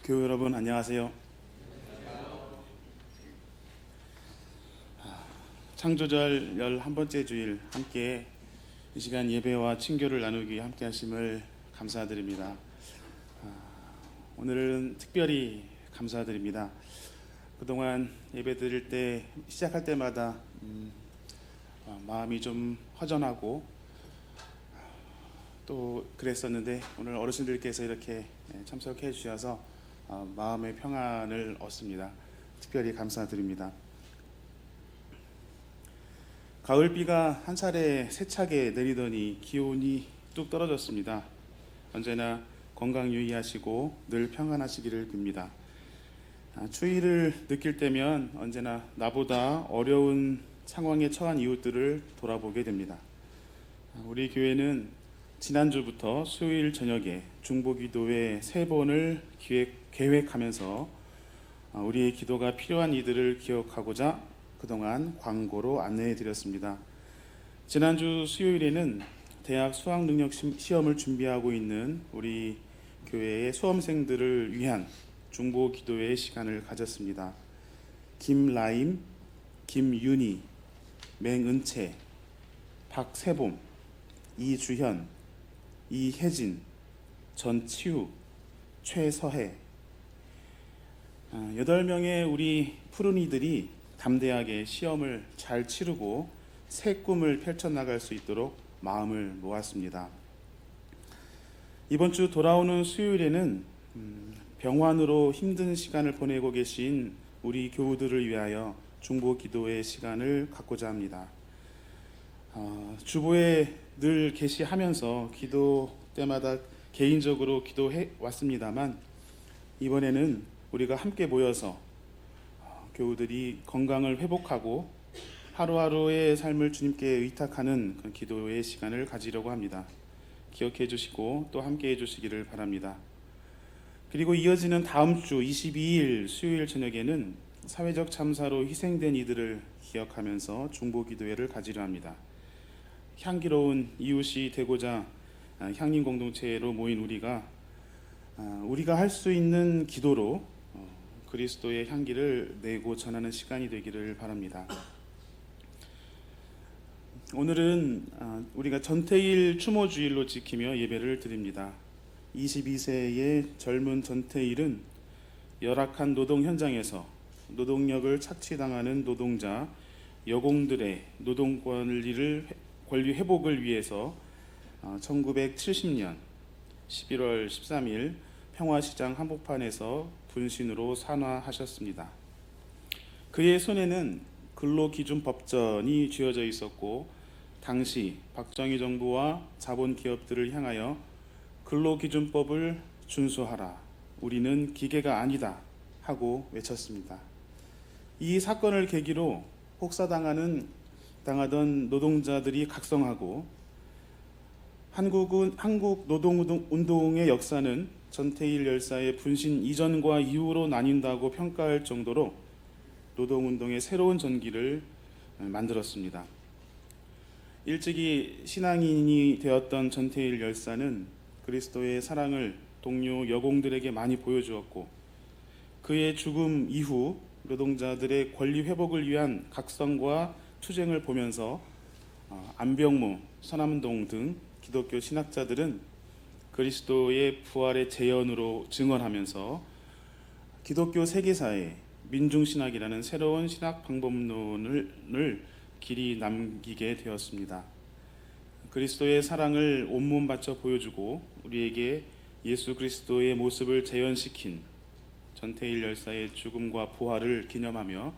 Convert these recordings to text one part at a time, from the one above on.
교회 여러분 안녕하세요. 창조절 11번째 주일 함께 이 시간 예배와 친교를 나누기 위해 함께 하심을 감사드립니다. 오늘은 특별히 감사드립니다. 그동안 예배 드릴 때 시작할 때마다 마음이 좀 허전하고 또 그랬었는데 오늘 어르신들께서 이렇게 참석해 주셔서 마음의 평안을 얻습니다. 특별히 감사드립니다. 가을비가 한 차례 세차게 내리더니 기온이 뚝 떨어졌습니다. 언제나 건강 유의하시고 늘 평안하시기를 빕니다. 추위를 느낄 때면 언제나 나보다 어려운 상황에 처한 이웃들을 돌아보게 됩니다. 우리 교회는 지난주부터 수요일 저녁에 중보기도회 3번을 계획하면서 우리의 기도가 필요한 이들을 기억하고자 그동안 광고로 안내해 드렸습니다. 지난주 수요일에는 대학 수학능력 시험을 준비하고 있는 우리 교회의 수험생들을 위한 중보기도회 시간을 가졌습니다. 김라임, 김윤희, 맹은채, 박세봄, 이주현, 이혜진, 전치우, 최서혜 8명의 우리 푸른이들이 담대하게 시험을 잘 치르고 새 꿈을 펼쳐나갈 수 있도록 마음을 모았습니다. 이번 주 돌아오는 수요일에는 병환으로 힘든 시간을 보내고 계신 우리 교우들을 위하여 중보 기도의 시간을 갖고자 합니다. 주보에 늘 게시하면서 기도 때마다 개인적으로 기도해 왔습니다만 이번에는 우리가 함께 모여서 교우들이 건강을 회복하고 하루하루의 삶을 주님께 의탁하는 그 기도의 시간을 가지려고 합니다. 기억해 주시고 또 함께 해 주시기를 바랍니다. 그리고 이어지는 다음 주 22일 수요일 저녁에는 사회적 참사로 희생된 이들을 기억하면서 중보 기도회를 가지려 합니다. 향기로운 이웃이 되고자 향림 공동체로 모인 우리가 할 수 있는 기도로 그리스도의 향기를 내고 전하는 시간이 되기를 바랍니다. 오늘은 우리가 전태일 추모주일로 지키며 예배를 드립니다. 22세의 젊은 전태일은 열악한 노동 현장에서 노동력을 착취당하는 노동자, 여공들의 노동 권리 회복을 위해서 1970년 11월 13일 평화시장 한복판에서 분신으로 산화하셨습니다. 그의 손에는 근로기준법전이 쥐어져 있었고 당시 박정희 정부와 자본기업들을 향하여 근로기준법을 준수하라, 우리는 기계가 아니다 하고 외쳤습니다. 이 사건을 계기로 혹사당하던 노동자들이 각성하고 한국 노동운동의 역사는 전태일 열사의 분신 이전과 이후로 나뉜다고 평가할 정도로 노동운동의 새로운 전기를 만들었습니다. 일찍이 신앙인이 되었던 전태일 열사는 그리스도의 사랑을 동료 여공들에게 많이 보여주었고 그의 죽음 이후 노동자들의 권리 회복을 위한 각성과 투쟁을 보면서 안병무, 서남동 등 기독교 신학자들은 그리스도의 부활의 재현으로 증언하면서 기독교 세계사에 민중신학이라는 새로운 신학 방법론을 길이 남기게 되었습니다. 그리스도의 사랑을 온몸 바쳐 보여주고 우리에게 예수 그리스도의 모습을 재현시킨 전태일 열사의 죽음과 부활을 기념하며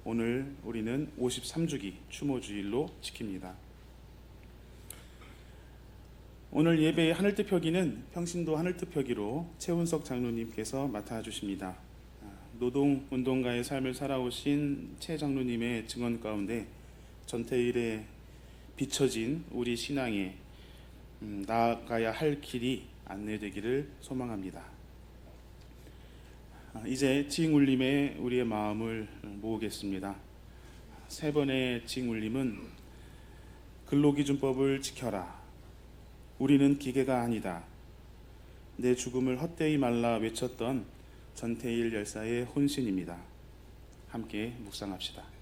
오늘 우리는 53주기 추모주일로 지킵니다. 오늘 예배의 하늘뜻-표기는 평신도 하늘뜻-표기로 최운석 장로님께서 맡아주십니다. 노동운동가의 삶을 살아오신 최 장로님의 증언 가운데 전태일의 비춰진 우리 신앙에 나아가야 할 길이 안내되기를 소망합니다. 이제 징울림에 우리의 마음을 모으겠습니다. 3번의 징울림은 근로기준법을 지켜라. 우리는 기계가 아니다. 내 죽음을 헛되이 말라 외쳤던 전태일 열사의 혼신입니다. 함께 묵상합시다.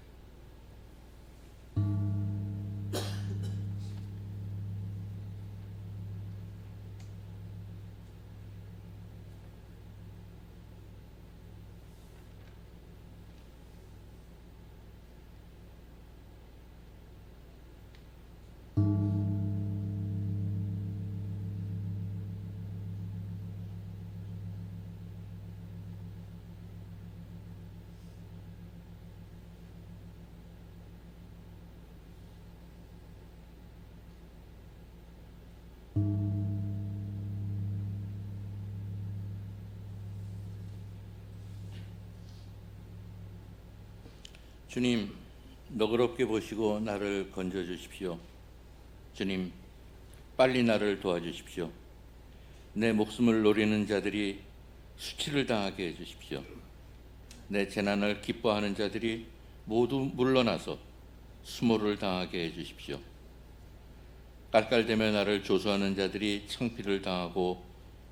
주님, 너그럽게 보시고 나를 건져주십시오. 주님, 빨리 나를 도와주십시오. 내 목숨을 노리는 자들이 수치를 당하게 해주십시오. 내 재난을 기뻐하는 자들이 모두 물러나서 수모를 당하게 해주십시오. 깔깔대며 나를 조소하는 자들이 창피를 당하고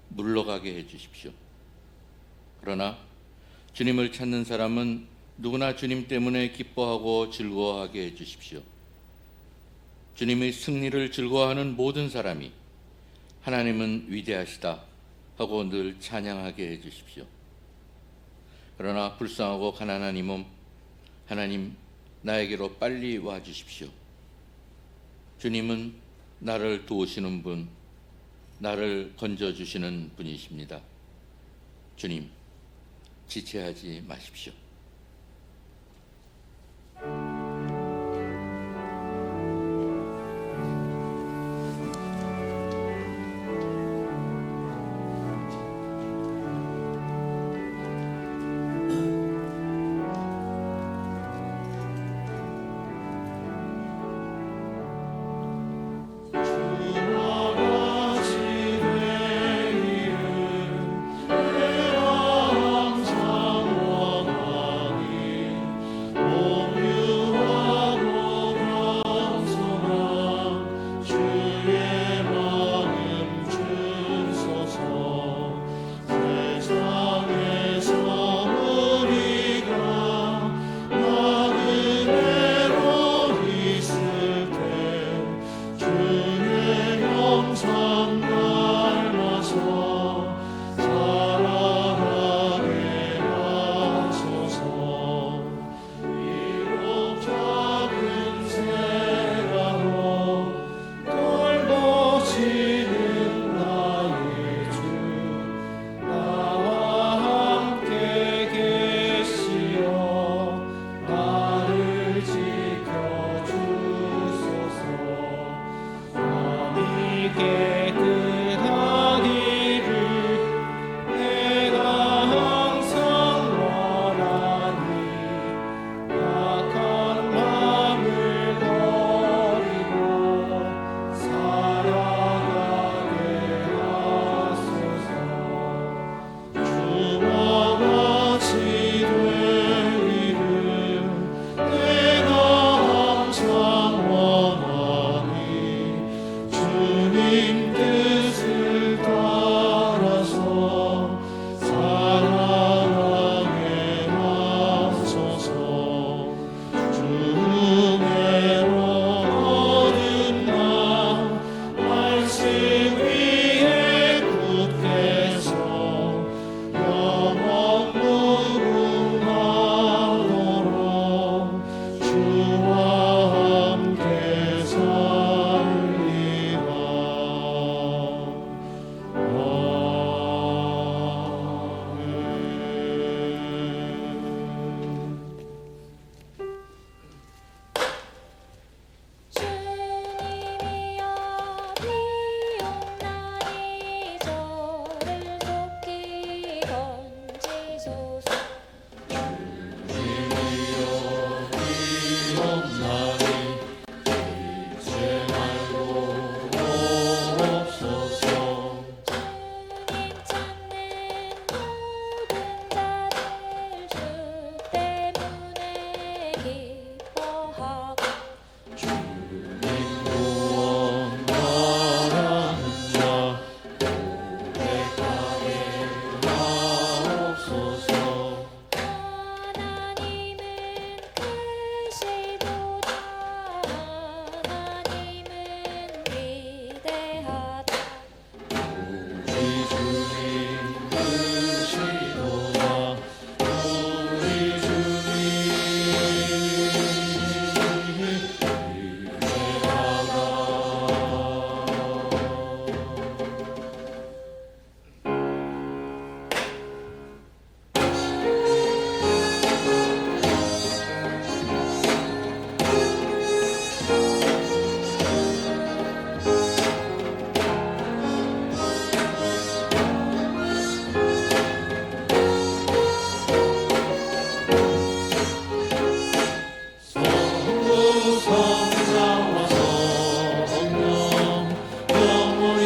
물러가게 해주십시오. 그러나 주님을 찾는 사람은 누구나 주님 때문에 기뻐하고 즐거워하게 해주십시오. 주님의 승리를 즐거워하는 모든 사람이 하나님은 위대하시다 하고 늘 찬양하게 해주십시오. 그러나 불쌍하고 가난한 이 몸, 하나님 나에게로 빨리 와주십시오. 주님은 나를 도우시는 분, 나를 건져주시는 분이십니다. 주님, 지체하지 마십시오. 하나님은 위대하다. 우리 주님 크시도다. 우리 주님 위대하다. 성부 성자와 성령 영원히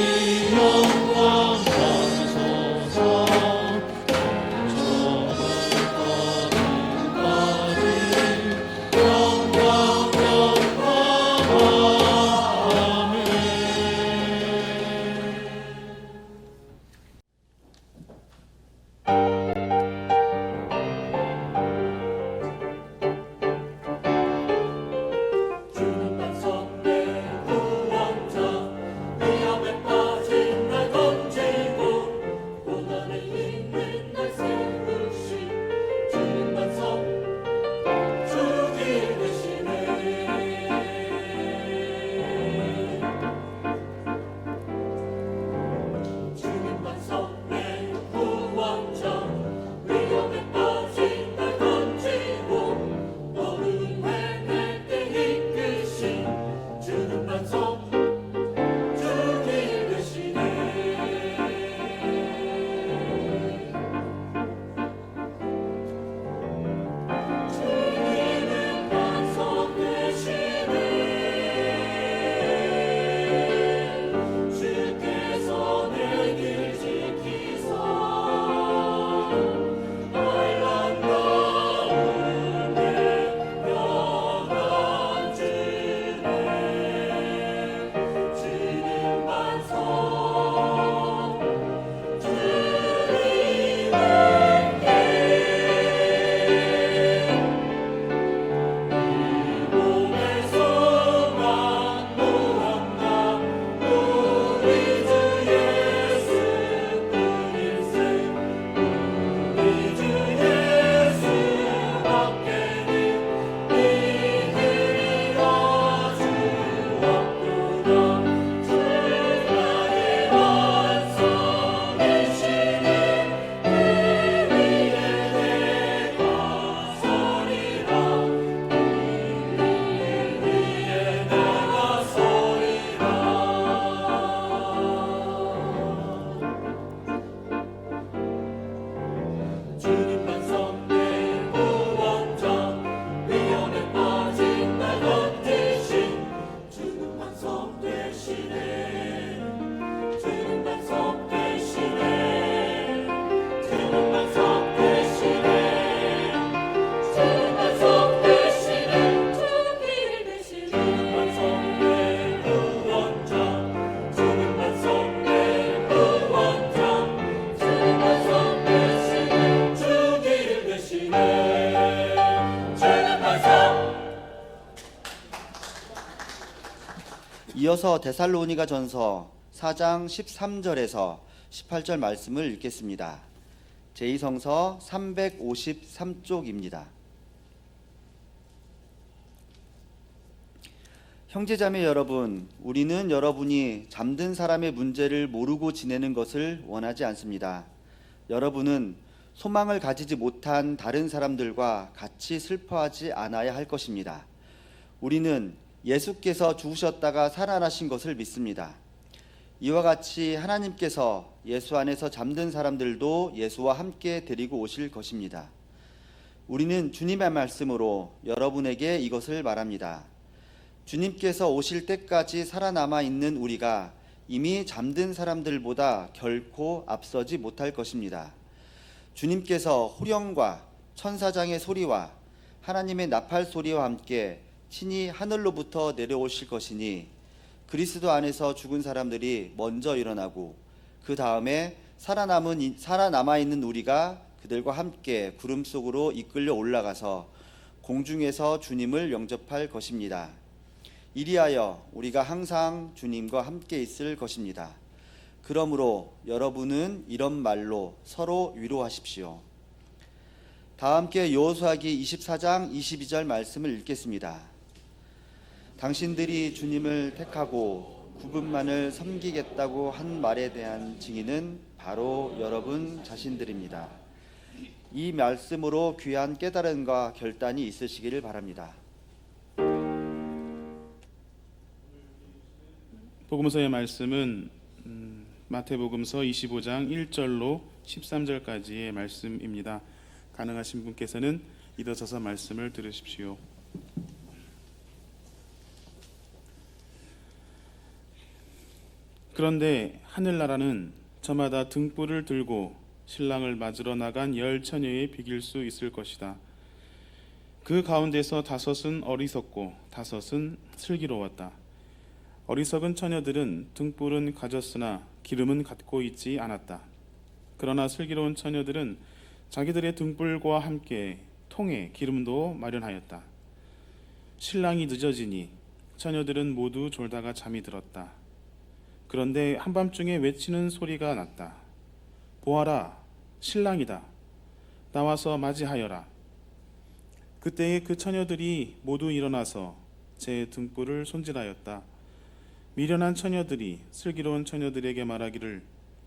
영원 받으소서. 처음부터 지금까지 영광 아멘. 주는 백성 내 구원자, 위험에 빠진 날 건지고 고난에 있는 날 세우신 주는 백성 주길 되시네. 주는 백성 내 구원자, 위험에 빠진 날 건지고 어둠 헤맬 때 이끄신 주는 반석 주길 되시네. 주님은 반석 되시네. 주께서 내 길 지키사 환란 가운데 평안 주네. 주는 반석 주님께 이 몸의 소망 무언가 우리 주 예수뿐일세. 우리 주 예수밖에는 믿으리라 주 없구나. 주 나의 반석이시니 그 위에 내가 서리라. 그 위에 내가 서리라. 주님 반석 내 구원자, 위험에 빠진 날 건지신 주는 반석 되시네. 주는 반석 되시네. 주는 반석 되시네. 주는 반석 되시네. 주길 되시네. 주는 반석 내 구원자, 주는 반석 내 구원자, 주는 반석 되시네. 주길 되시네. 주는 반석. 이어서 데살로니가전서 4장 13절에서 18절 말씀을 읽겠습니다. 제2성서 353쪽입니다. 형제자매 여러분, 우리는 여러분이 잠든 사람의 문제를 모르고 지내는 것을 원하지 않습니다. 여러분은 소망을 가지지 못한 다른 사람들과 같이 슬퍼하지 않아야 할 것입니다. 우리는 예수께서 죽으셨다가 살아나신 것을 믿습니다. 이와 같이 하나님께서 예수 안에서 잠든 사람들도 예수와 함께 데리고 오실 것입니다. 우리는 주님의 말씀으로 여러분에게 이것을 말합니다. 주님께서 오실 때까지 살아남아 있는 우리가 이미 잠든 사람들보다 결코 앞서지 못할 것입니다. 주님께서 호령과 천사장의 소리와 하나님의 나팔 소리와 함께 친히 하늘로부터 내려오실 것이니 그리스도 안에서 죽은 사람들이 먼저 일어나고 그 다음에 살아남아 있는 우리가 그들과 함께 구름 속으로 이끌려 올라가서 공중에서 주님을 영접할 것입니다. 이리하여 우리가 항상 주님과 함께 있을 것입니다. 그러므로 여러분은 이런 말로 서로 위로하십시오. 다 함께 여호수아기 24장 22절 말씀을 읽겠습니다. 당신들이 주님을 택하고 구분만을 섬기겠다고 한 말에 대한 증인은 바로 여러분 자신들입니다. 이 말씀으로 귀한 깨달음과 결단이 있으시기를 바랍니다. 복음서의 말씀은 마태복음서 25장 1절로 13절까지의 말씀입니다. 가능하신 분께서는 일어서서 말씀을 들으십시오. 그런데 하늘나라는 저마다 등불을 들고 신랑을 맞으러 나간 10처녀에 비길 수 있을 것이다. 그 가운데서 5은 어리석고 5은 슬기로웠다. 어리석은 처녀들은 등불은 가졌으나 기름은 갖고 있지 않았다. 그러나 슬기로운 처녀들은 자기들의 등불과 함께 통에 기름도 마련하였다. 신랑이 늦어지니 처녀들은 모두 졸다가 잠이 들었다. 그런데 한밤중에 외치는 소리가 났다. 보아라, 신랑이다. 나와서 맞이하여라. 그때에 그 처녀들이 모두 일어나서 제 등불을 손질하였다. 미련한 처녀들이 슬기로운 처녀들에게 말하기를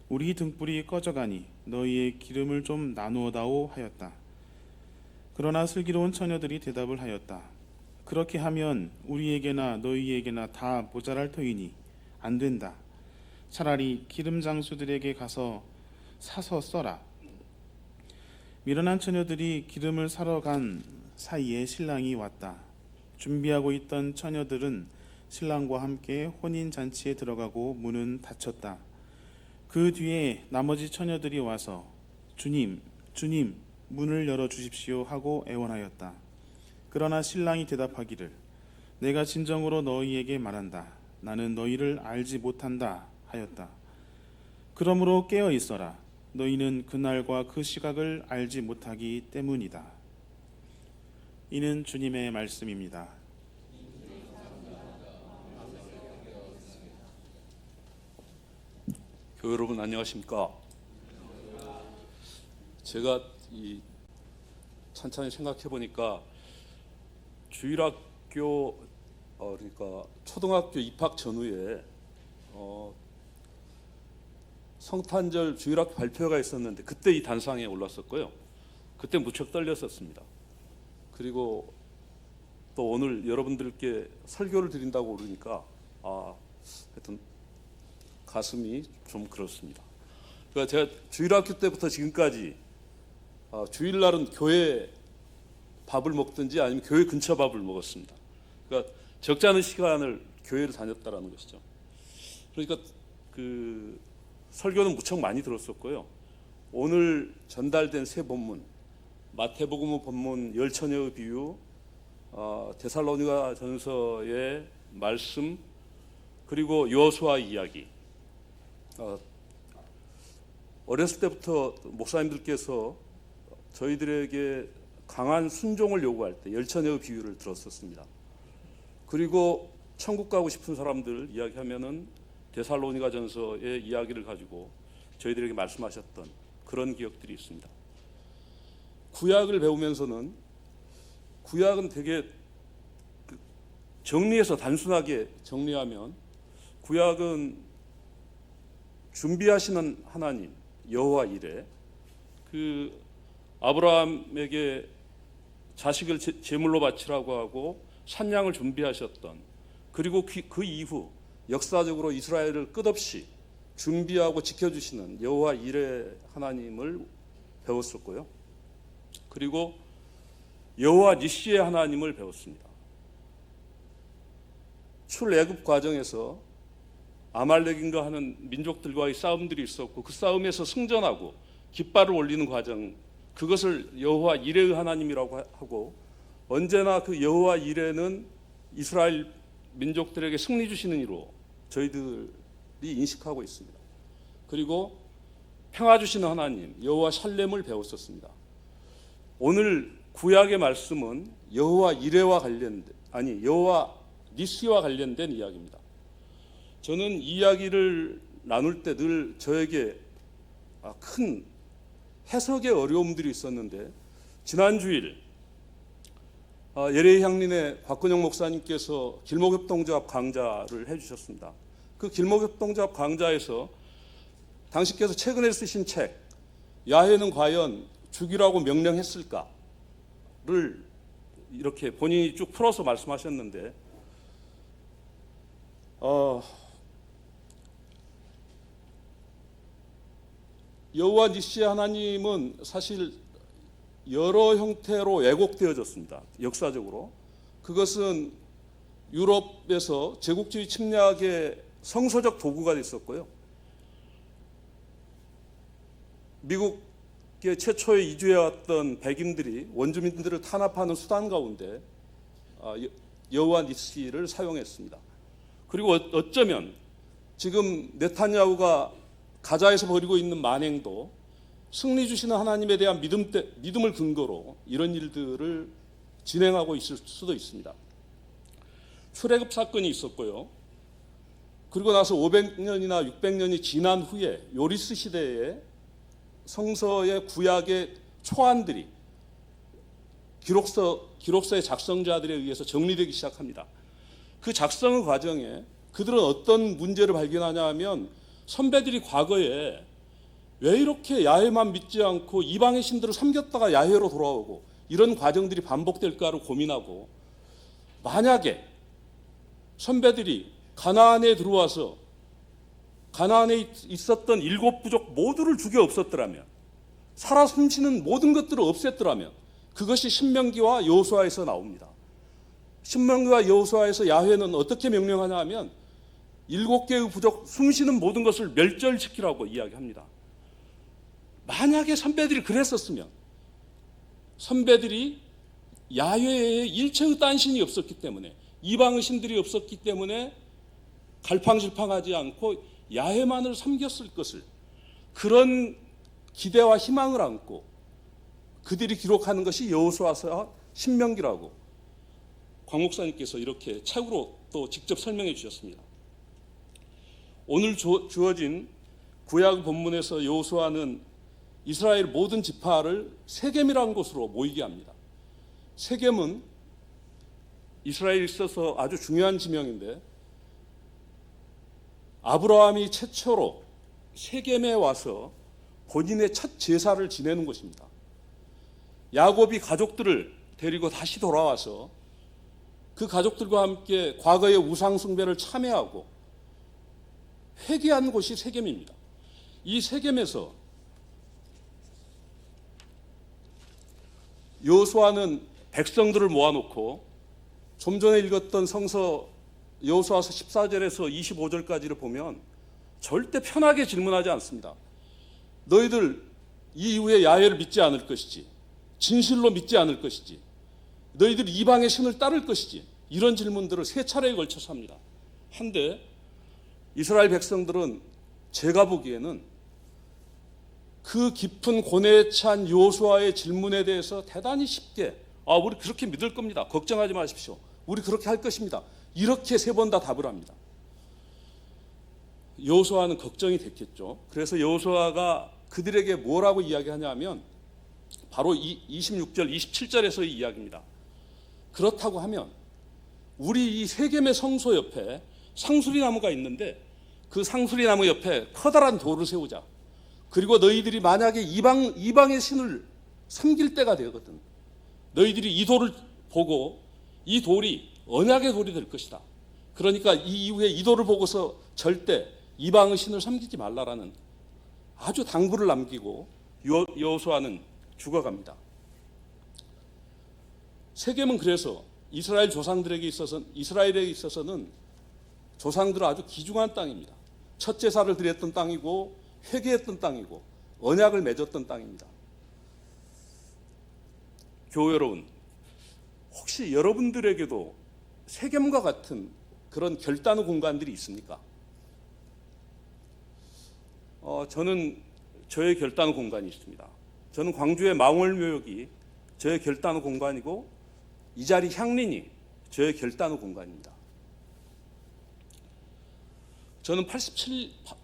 우리 등불이 꺼져가니 너희의 기름을 좀 나누어다오 하였다. 그러나 슬기로운 처녀들이 대답을 하였다. 그렇게 하면 우리에게나 너희에게나 다 모자랄 터이니 안 된다. 차라리 기름 장수들에게 가서 사서 써라. 미련한 처녀들이 기름을 사러 간 사이에 신랑이 왔다. 준비하고 있던 처녀들은 신랑과 함께 혼인 잔치에 들어가고 문은 닫혔다. 그 뒤에 나머지 처녀들이 와서 주님, 주님, 문을 열어 주십시오 하고 애원하였다. 그러나 신랑이 대답하기를 내가 진정으로 너희에게 말한다. 나는 너희를 알지 못한다 하였다. 그러므로 깨어 있어라. 너희는 그날과 그 시각을 알지 못하기 때문이다. 이는 주님의 말씀입니다. 교회 여러분 안녕하십니까? 제가 찬찬히 생각해 보니까 주일학교 그러니까 초등학교 입학 전후에 성탄절 주일학교 발표가 있었는데 그때 이 단상에 올랐었고요. 그때 무척 떨렸었습니다. 그리고 또 오늘 여러분들께 설교를 드린다고 그러니까 하여튼 가슴이 좀 그렇습니다. 그러니까 제가 주일학교 때부터 지금까지 주일날은 교회 밥을 먹든지 아니면 교회 근처 밥을 먹었습니다. 그러니까 적지 않은 시간을 교회를 다녔다라는 것이죠. 그러니까 그 설교는 무척 많이 들었었고요. 오늘 전달된 세 본문, 마태복음 본문 10처녀의 비유, 데살로니가 전서의 말씀, 그리고 여호수아 이야기. 어렸을 때부터 목사님들께서 저희들에게 강한 순종을 요구할 때 10처녀의 비유를 들었었습니다. 그리고 천국 가고 싶은 사람들 이야기하면은 데살로니가 전서의 이야기를 가지고 저희들에게 말씀하셨던 그런 기억들이 있습니다. 구약을 배우면서는 구약은 되게 정리해서 단순하게 정리하면 구약은 준비하시는 하나님 여호와 이레, 그 아브라함에게 자식을 제물로 바치라고 하고 산양을 준비하셨던, 그리고 그 이후 역사적으로 이스라엘을 끝없이 준비하고 지켜주시는 여호와 이레 하나님을 배웠었고요. 그리고 여호와 니시의 하나님을 배웠습니다. 출애굽 과정에서 아말렉인가 하는 민족들과의 싸움들이 있었고 그 싸움에서 승전하고 깃발을 올리는 과정, 그것을 여호와 이레의 하나님이라고 하고, 언제나 그 여호와 이레는 이스라엘 민족들에게 승리 주시는 이로 저희들이 인식하고 있습니다. 그리고 평화 주시는 하나님 여호와 샬렘을 배웠었습니다. 오늘 구약의 말씀은 여호와 이레와 관련된, 여호와 니시와 관련된 이야기입니다. 저는 이 이야기를 나눌 때 늘 저에게 큰 해석의 어려움들이 있었는데, 지난 주일 예레이 향린의 곽근영 목사님께서 길목협동조합 강좌를 해주셨습니다. 그 길목협동조합 강좌에서 당신께서 최근에 쓰신 책 야훼는 과연 죽이라고 명령했을까를 이렇게 본인이 쭉 풀어서 말씀하셨는데, 여호와 니시 하나님은 사실 여러 형태로 왜곡되어졌습니다. 역사적으로. 그것은 유럽에서 제국주의 침략의 성서적 도구가 됐었고요. 미국의 최초에 이주해왔던 백인들이 원주민들을 탄압하는 수단 가운데 여호와 니시를 사용했습니다. 그리고 어쩌면 지금 네타냐후가 가자에서 벌이고 있는 만행도 승리 주시는 하나님에 대한 믿음을 근거로 이런 일들을 진행하고 있을 수도 있습니다. 출애굽 사건이 있었고요. 그리고 나서 500년이나 600년이 지난 후에 요리스 시대에 성서의 구약의 초안들이 기록서의 작성자들에 의해서 정리되기 시작합니다. 그 작성의 과정에 그들은 어떤 문제를 발견하냐 하면, 선배들이 과거에 왜 이렇게 야훼만 믿지 않고 이방의 신들을 섬겼다가 야훼로 돌아오고 이런 과정들이 반복될까를 고민하고, 만약에 선배들이 가나안에 들어와서 가나안에 있었던 7 부족 모두를 죽여 없었더라면, 살아 숨쉬는 모든 것들을 없앴더라면, 그것이 신명기와 여호수아에서 나옵니다. 신명기와 여호수아에서 야훼는 어떻게 명령하냐 하면 7개의 부족 숨쉬는 모든 것을 멸절시키라고 이야기합니다. 만약에 선배들이 그랬었으면, 선배들이 야훼에 일체의 딴 신이 없었기 때문에, 이방의 신들이 없었기 때문에 갈팡질팡하지 않고 야훼만을 섬겼을 것을, 그런 기대와 희망을 안고 그들이 기록하는 것이 여호수아서와 신명기라고 광 목사님께서 이렇게 책으로 또 직접 설명해 주셨습니다. 오늘 주어진 구약 본문에서 여호수아는 이스라엘 모든 지파를 세겜이라는 곳으로 모이게 합니다. 세겜은 이스라엘에 있어서 아주 중요한 지명인데, 아브라함이 최초로 세겜에 와서 본인의 첫 제사를 지내는 곳입니다. 야곱이 가족들을 데리고 다시 돌아와서 그 가족들과 함께 과거의 우상 숭배를 참회하고 회개한 곳이 세겜입니다. 이 세겜에서 여호수아는 백성들을 모아놓고, 좀 전에 읽었던 성서 여호수아서 14절에서 25절까지를 보면 절대 편하게 질문하지 않습니다. 너희들 이 이후에 야훼를 믿지 않을 것이지, 진실로 믿지 않을 것이지, 너희들 이방의 신을 따를 것이지, 이런 질문들을 3차례에 걸쳐서 합니다. 한데 이스라엘 백성들은 제가 보기에는 그 깊은 고뇌에 찬 여호수아의 질문에 대해서 대단히 쉽게, 우리 그렇게 믿을 겁니다, 걱정하지 마십시오, 우리 그렇게 할 것입니다, 이렇게 3번 다 답을 합니다. 여호수아는 걱정이 됐겠죠. 그래서 여호수아가 그들에게 뭐라고 이야기하냐면 바로 26절, 27절에서의 이야기입니다. 그렇다고 하면 우리 이 세겜의 성소 옆에 상수리 나무가 있는데, 그 상수리 나무 옆에 커다란 돌을 세우자. 그리고 너희들이 만약에 이방의 신을 섬길 때가 되거든, 너희들이 이 돌을 보고 이 돌이 언약의 돌이 될 것이다. 그러니까 이 이후에 이 돌을 보고서 절대 이방의 신을 섬기지 말라라는 아주 당부를 남기고 여호수아는 죽어갑니다. 세겜은 그래서 이스라엘에 있어서는 조상들은 아주 귀중한 땅입니다. 첫 제사를 드렸던 땅이고 회개했던 땅이고 언약을 맺었던 땅입니다. 교회 여러분, 혹시 여러분들에게도 세겜과 같은 그런 결단의 공간들이 있습니까? 저는 저의 결단의 공간이 있습니다. 저는 광주의 망월묘역이 저의 결단의 공간이고, 이 자리 향린이 저의 결단의 공간입니다. 저는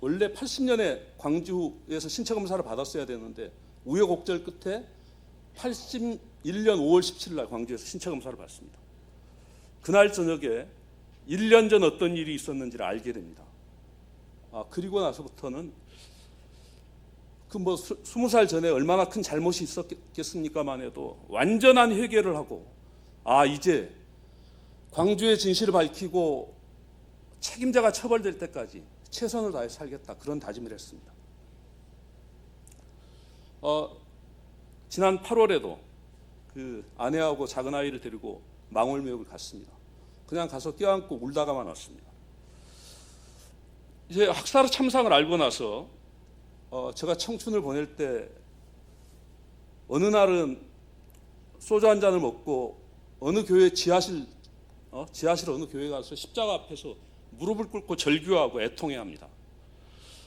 원래 80년에 광주에서 신체 검사를 받았어야 되는데 우여곡절 끝에 81년 5월 17일 날 광주에서 신체 검사를 받습니다. 그날 저녁에 1년 전 어떤 일이 있었는지를 알게 됩니다. 그리고 나서부터는 그 뭐 20살 전에 얼마나 큰 잘못이 있었겠습니까만 해도 완전한 회개를 하고 이제 광주의 진실을 밝히고 책임자가 처벌될 때까지 최선을 다해 살겠다, 그런 다짐을 했습니다. 지난 8월에도 그 아내하고 작은 아이를 데리고 망월묘역을 갔습니다. 그냥 가서 껴안고 울다가만 왔습니다. 이제 학살 참상을 알고 나서 제가 청춘을 보낼 때 어느 날은 소주 한 잔을 먹고 어느 교회 지하실 어느 교회 가서 십자가 앞에서 무릎을 꿇고 절규하고 애통해야 합니다.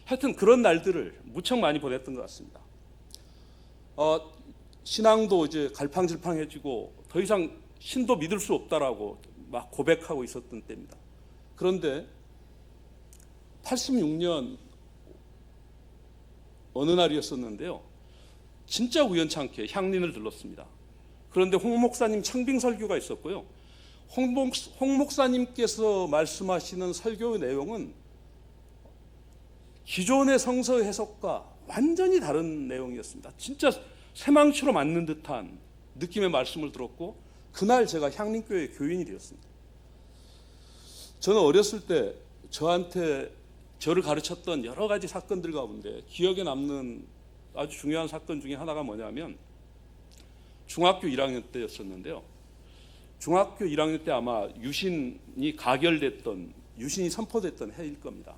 하여튼 그런 날들을 무척 많이 보냈던 것 같습니다. 신앙도 이제 갈팡질팡해지고 더 이상 신도 믿을 수 없다라고 막 고백하고 있었던 때입니다. 그런데 86년 어느 날이었었는데요. 진짜 우연찮게 향린을 들렀습니다. 그런데 홍 목사님 청빙 설교가 있었고요. 홍 목사님께서 말씀하시는 설교의 내용은 기존의 성서 해석과 완전히 다른 내용이었습니다. 진짜 새망치로 맞는 듯한 느낌의 말씀을 들었고 그날 제가 향린교회 교인이 되었습니다. 저는 어렸을 때 저를 가르쳤던 여러 가지 사건들 가운데 기억에 남는 아주 중요한 사건 중에 하나가 뭐냐면 중학교 1학년 때였었는데요. 중학교 1학년 때 아마 유신이 선포됐던 해일 겁니다.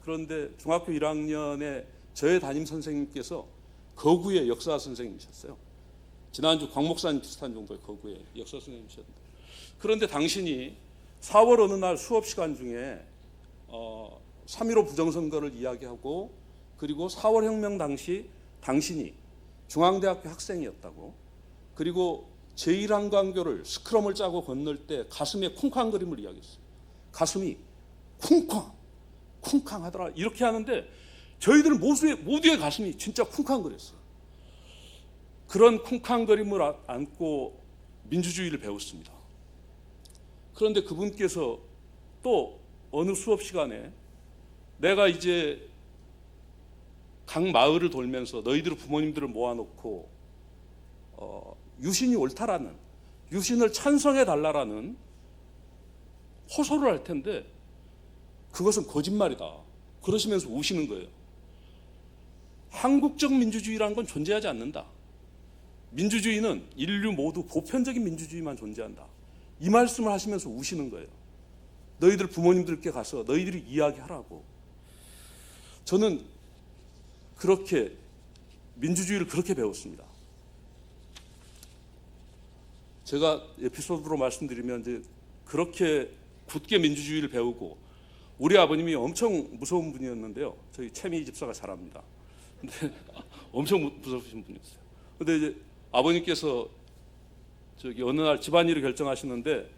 그런데 중학교 1학년에 저의 담임 선생님께서 거구의 역사 선생님이셨어요. 지난주 광 목사님 비슷한 정도의 거구의 역사 선생님이셨는데, 그런데 당신이 4월 어느 날 수업 시간 중에 3.15 부정선거를 이야기하고, 그리고 4월 혁명 당시 당신이 중앙대학교 학생이었다고, 그리고 제1한강교를 스크럼을 짜고 건널 때 가슴에 쿵쾅거림을 이야기했어요. 가슴이 쿵쾅 하더라, 이렇게 하는데 저희들 모두의 가슴이 진짜 쿵쾅거렸어요. 그런 쿵쾅거림을 안고 민주주의를 배웠습니다. 그런데 그분께서 또 어느 수업 시간에 내가 이제 각 마을을 돌면서 너희들 부모님들을 모아놓고 유신이 옳다라는, 유신을 찬성해 달라라는 호소를 할 텐데 그것은 거짓말이다, 그러시면서 우시는 거예요. 한국적 민주주의라는 건 존재하지 않는다. 민주주의는 인류 모두 보편적인 민주주의만 존재한다. 이 말씀을 하시면서 우시는 거예요. 너희들 부모님들께 가서 너희들이 이야기하라고. 저는 그렇게 민주주의를 그렇게 배웠습니다. 제가 에피소드로 말씀드리면 이제 그렇게 굳게 민주주의를 배우고, 우리 아버님이 엄청 무서운 분이었는데요. 저희 채미 집사가 잘 압니다. 근데 엄청 무서우신 분이었어요. 근데 이제 아버님께서 어느 날 집안일을 결정하시는데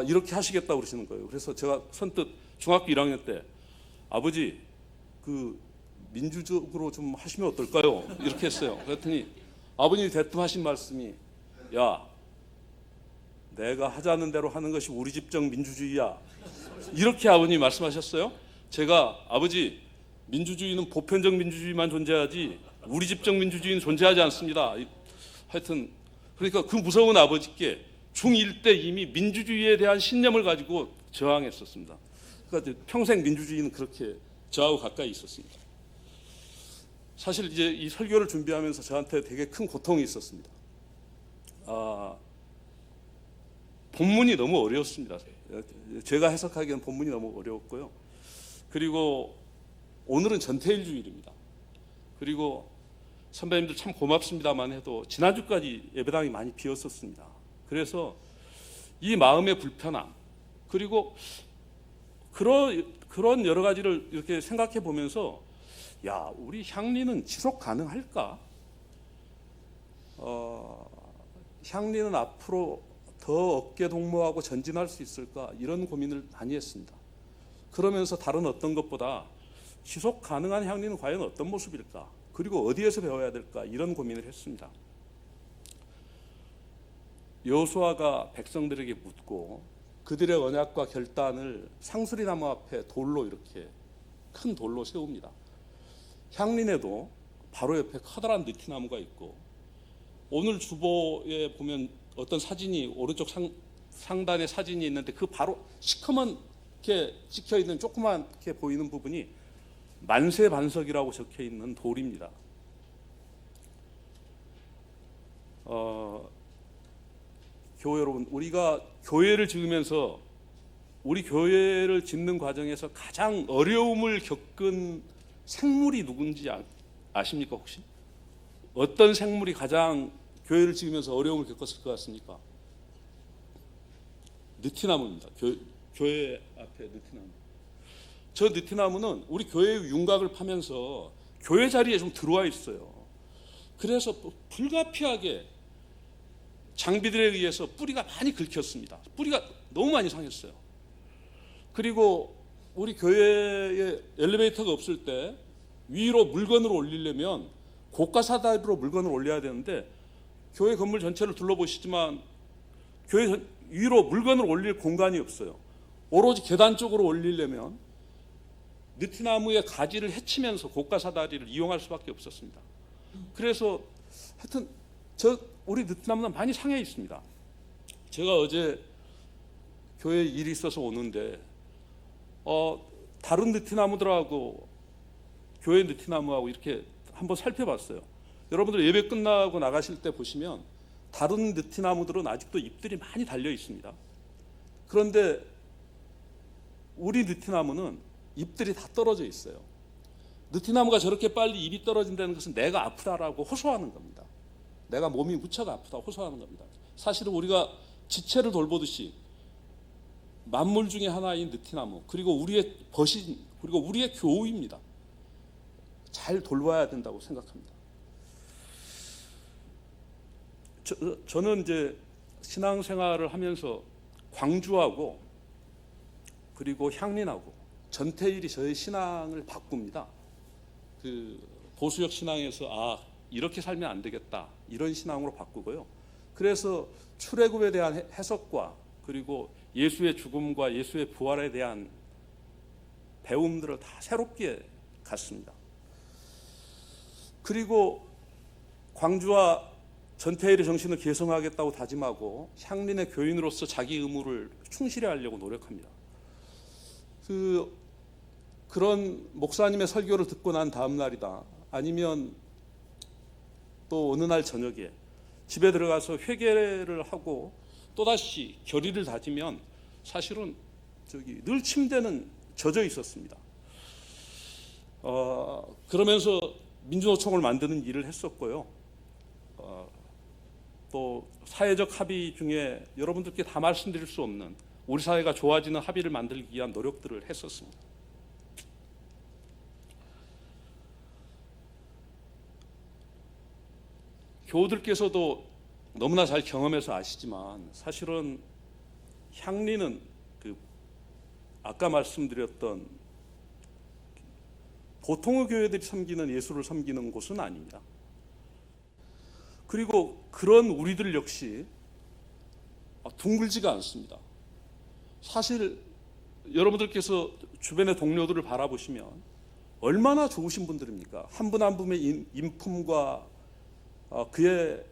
이렇게 하시겠다고 그러시는 거예요. 그래서 제가 선뜻 중학교 1학년 때 아버지 그 민주적으로 좀 하시면 어떨까요? 이렇게 했어요. 그랬더니 아버님이 대뜸 하신 말씀이, 야, 내가 하자는 대로 하는 것이 우리 집적 민주주의야, 이렇게 아버님이 말씀하셨어요. 제가 아버지, 민주주의는 보편적 민주주의만 존재하지 우리 집적 민주주의는 존재하지 않습니다. 하여튼 그러니까 그 무서운 아버지께 중1 때 이미 민주주의에 대한 신념을 가지고 저항했었습니다. 그러니까 평생 민주주의는 그렇게 저하고 가까이 있었습니다. 사실 이제 이 설교를 준비하면서 저한테 되게 큰 고통이 있었습니다. 본문이 너무 어려웠습니다. 제가 해석하기에는 본문이 너무 어려웠고요. 그리고 오늘은 전태일 주일입니다. 그리고 선배님들 참 고맙습니다만 해도 지난주까지 예배당이 많이 비었었습니다. 그래서 이 마음의 불편함, 그리고 그런 여러 가지를 이렇게 생각해 보면서, 야, 우리 향리는 지속 가능할까? 향리는 앞으로 더 어깨 동무하고 전진할 수 있을까? 이런 고민을 많이 했습니다. 그러면서 다른 어떤 것보다 지속 가능한 향리는 과연 어떤 모습일까? 그리고 어디에서 배워야 될까? 이런 고민을 했습니다. 여호수아가 백성들에게 묻고 그들의 언약과 결단을 상수리나무 앞에 돌로 이렇게 큰 돌로 세웁니다. 향린에도 바로 옆에 커다란 느티나무가 있고 오늘 주보에 보면 어떤 사진이 오른쪽 상단에 사진이 있는데 그 바로 시커멓게 찍혀 있는 조그맣게 보이는 부분이 만세반석이라고 적혀 있는 돌입니다. 교회 여러분, 우리가 교회를 지으면서 우리 교회를 짓는 과정에서 가장 어려움을 겪은 생물이 누군지 아십니까 혹시? 어떤 생물이 가장 교회를 지으면서 어려움을 겪었을 것 같습니까? 느티나무입니다. 교회 앞에 느티나무. 저 느티나무는 우리 교회의 윤곽을 파면서 교회 자리에 좀 들어와 있어요. 그래서 불가피하게 장비들에 의해서 뿌리가 많이 긁혔습니다. 뿌리가 너무 많이 상했어요. 그리고 우리 교회에 엘리베이터가 없을 때 위로 물건을 올리려면 고가 사다리로 물건을 올려야 되는데 교회 건물 전체를 둘러보시지만 교회 위로 물건을 올릴 공간이 없어요. 오로지 계단 쪽으로 올리려면 느티나무의 가지를 헤치면서 고가 사다리를 이용할 수밖에 없었습니다. 그래서 하여튼 우리 느티나무는 많이 상해 있습니다. 제가 어제 교회에 일이 있어서 오는데 다른 느티나무들하고 교회 느티나무하고 이렇게 한번 살펴봤어요. 여러분들 예배 끝나고 나가실 때 보시면 다른 느티나무들은 아직도 잎들이 많이 달려 있습니다. 그런데 우리 느티나무는 잎들이 다 떨어져 있어요. 느티나무가 저렇게 빨리 잎이 떨어진다는 것은 내가 아프다라고 호소하는 겁니다. 내가 몸이 무척 아프다 호소하는 겁니다. 사실은 우리가 지체를 돌보듯이 만물 중에 하나인 느티나무 그리고 우리의 벗인 그리고 우리의 교우입니다. 잘 돌봐야 된다고 생각합니다. 저는 이제 신앙생활을 하면서 광주하고 그리고 향린하고 전태일이 저의 신앙을 바꿉니다. 그 보수적 신앙에서 이렇게 살면 안 되겠다 이런 신앙으로 바꾸고요. 그래서 출애굽에 대한 해석과 그리고 예수의 죽음과 예수의 부활에 대한 배움들을 다 새롭게 갖습니다. 그리고 광주와 전태일의 정신을 계승하겠다고 다짐하고 향린의 교인으로서 자기 의무를 충실히 하려고 노력합니다. 그런 목사님의 설교를 듣고 난 다음 날이다 아니면 또 어느 날 저녁에 집에 들어가서 회개를 하고 또다시 결의를 다지면 사실은 늘 침대는 젖어 있었습니다. 그러면서 민주노총을 만드는 일을 했었고요. 또 사회적 합의 중에 여러분들께 다 말씀드릴 수 없는 우리 사회가 좋아지는 합의를 만들기 위한 노력들을 했었습니다. 교우들께서도 너무나 잘 경험해서 아시지만 사실은 향리는 아까 말씀드렸던 보통의 교회들이 섬기는 예수를 섬기는 곳은 아닙니다. 그리고 그런 우리들 역시 둥글지가 않습니다. 사실 여러분들께서 주변의 동료들을 바라보시면 얼마나 좋으신 분들입니까? 한 분 한 분의 인품과 그의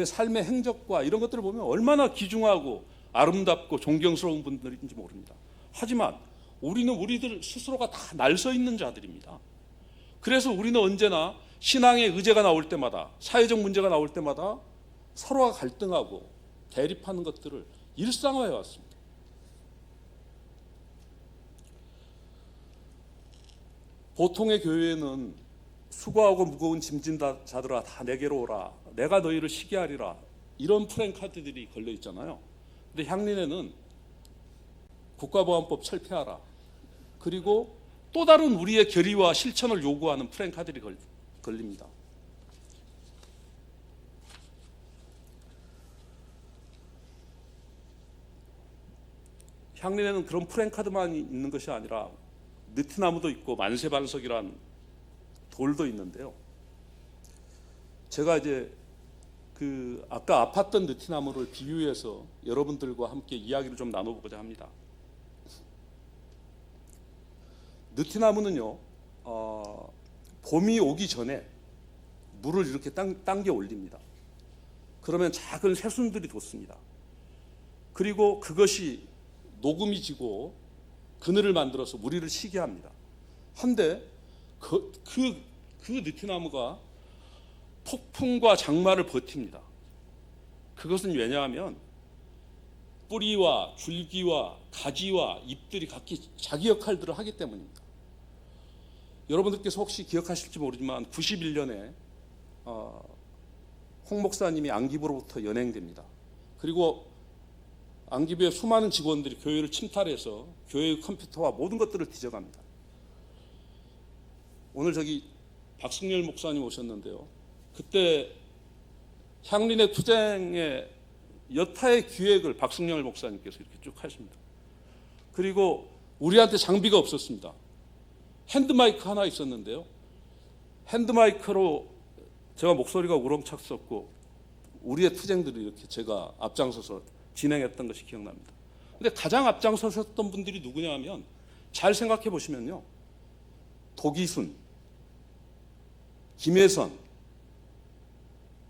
삶의 행적과 이런 것들을 보면 얼마나 귀중하고 아름답고 존경스러운 분들인지 모릅니다. 하지만 우리는 우리들 스스로가 다 날서 있는 자들입니다. 그래서 우리는 언제나 신앙의 의제가 나올 때마다 사회적 문제가 나올 때마다 서로가 갈등하고 대립하는 것들을 일상화해 왔습니다. 보통의 교회에는 수고하고 무거운 짐진 자들아 다 내게로 오라 내가 너희를 쉬게 하리라 이런 프랭카드들이 걸려 있잖아요. 근데 향린에는 국가보안법 철폐하라 그리고 또 다른 우리의 결의와 실천을 요구하는 프랭카드들이 걸립니다. 향린에는 그런 프랭카드만 있는 것이 아니라 느티나무도 있고 만세반석이란 돌도 있는데요. 제가 이제 그 아까 아팠던 느티나무를 비유해서 여러분들과 함께 이야기를 좀 나눠보고자 합니다. 느티나무는요, 봄이 오기 전에 물을 이렇게 당겨 올립니다. 그러면 작은 새순들이 돋습니다. 그리고 그것이 녹음이 지고 그늘을 만들어서 무리를 쉬게 합니다. 한데 그 느티나무가 폭풍과 장마를 버팁니다. 그것은 왜냐하면 뿌리와 줄기와 가지와 잎들이 각기 자기 역할들을 하기 때문입니다. 여러분들께서 혹시 기억하실지 모르지만 91년에 홍 목사님이 안기부로부터 연행됩니다. 그리고 안기부의 수많은 직원들이 교회를 침탈해서 교회의 컴퓨터와 모든 것들을 뒤져갑니다. 오늘 저기 박승열 목사님 오셨는데요. 그때 향린의 투쟁의 여타의 기획을 박승열 목사님께서 이렇게 쭉 하십니다. 그리고 우리한테 장비가 없었습니다. 핸드마이크 하나 있었는데요. 핸드마이크로 제가 목소리가 우렁찼었고 우리의 투쟁들을 이렇게 제가 앞장서서 진행했던 것이 기억납니다. 근데 가장 앞장서셨던 분들이 누구냐 하면 잘 생각해 보시면요. 도기순, 김혜선,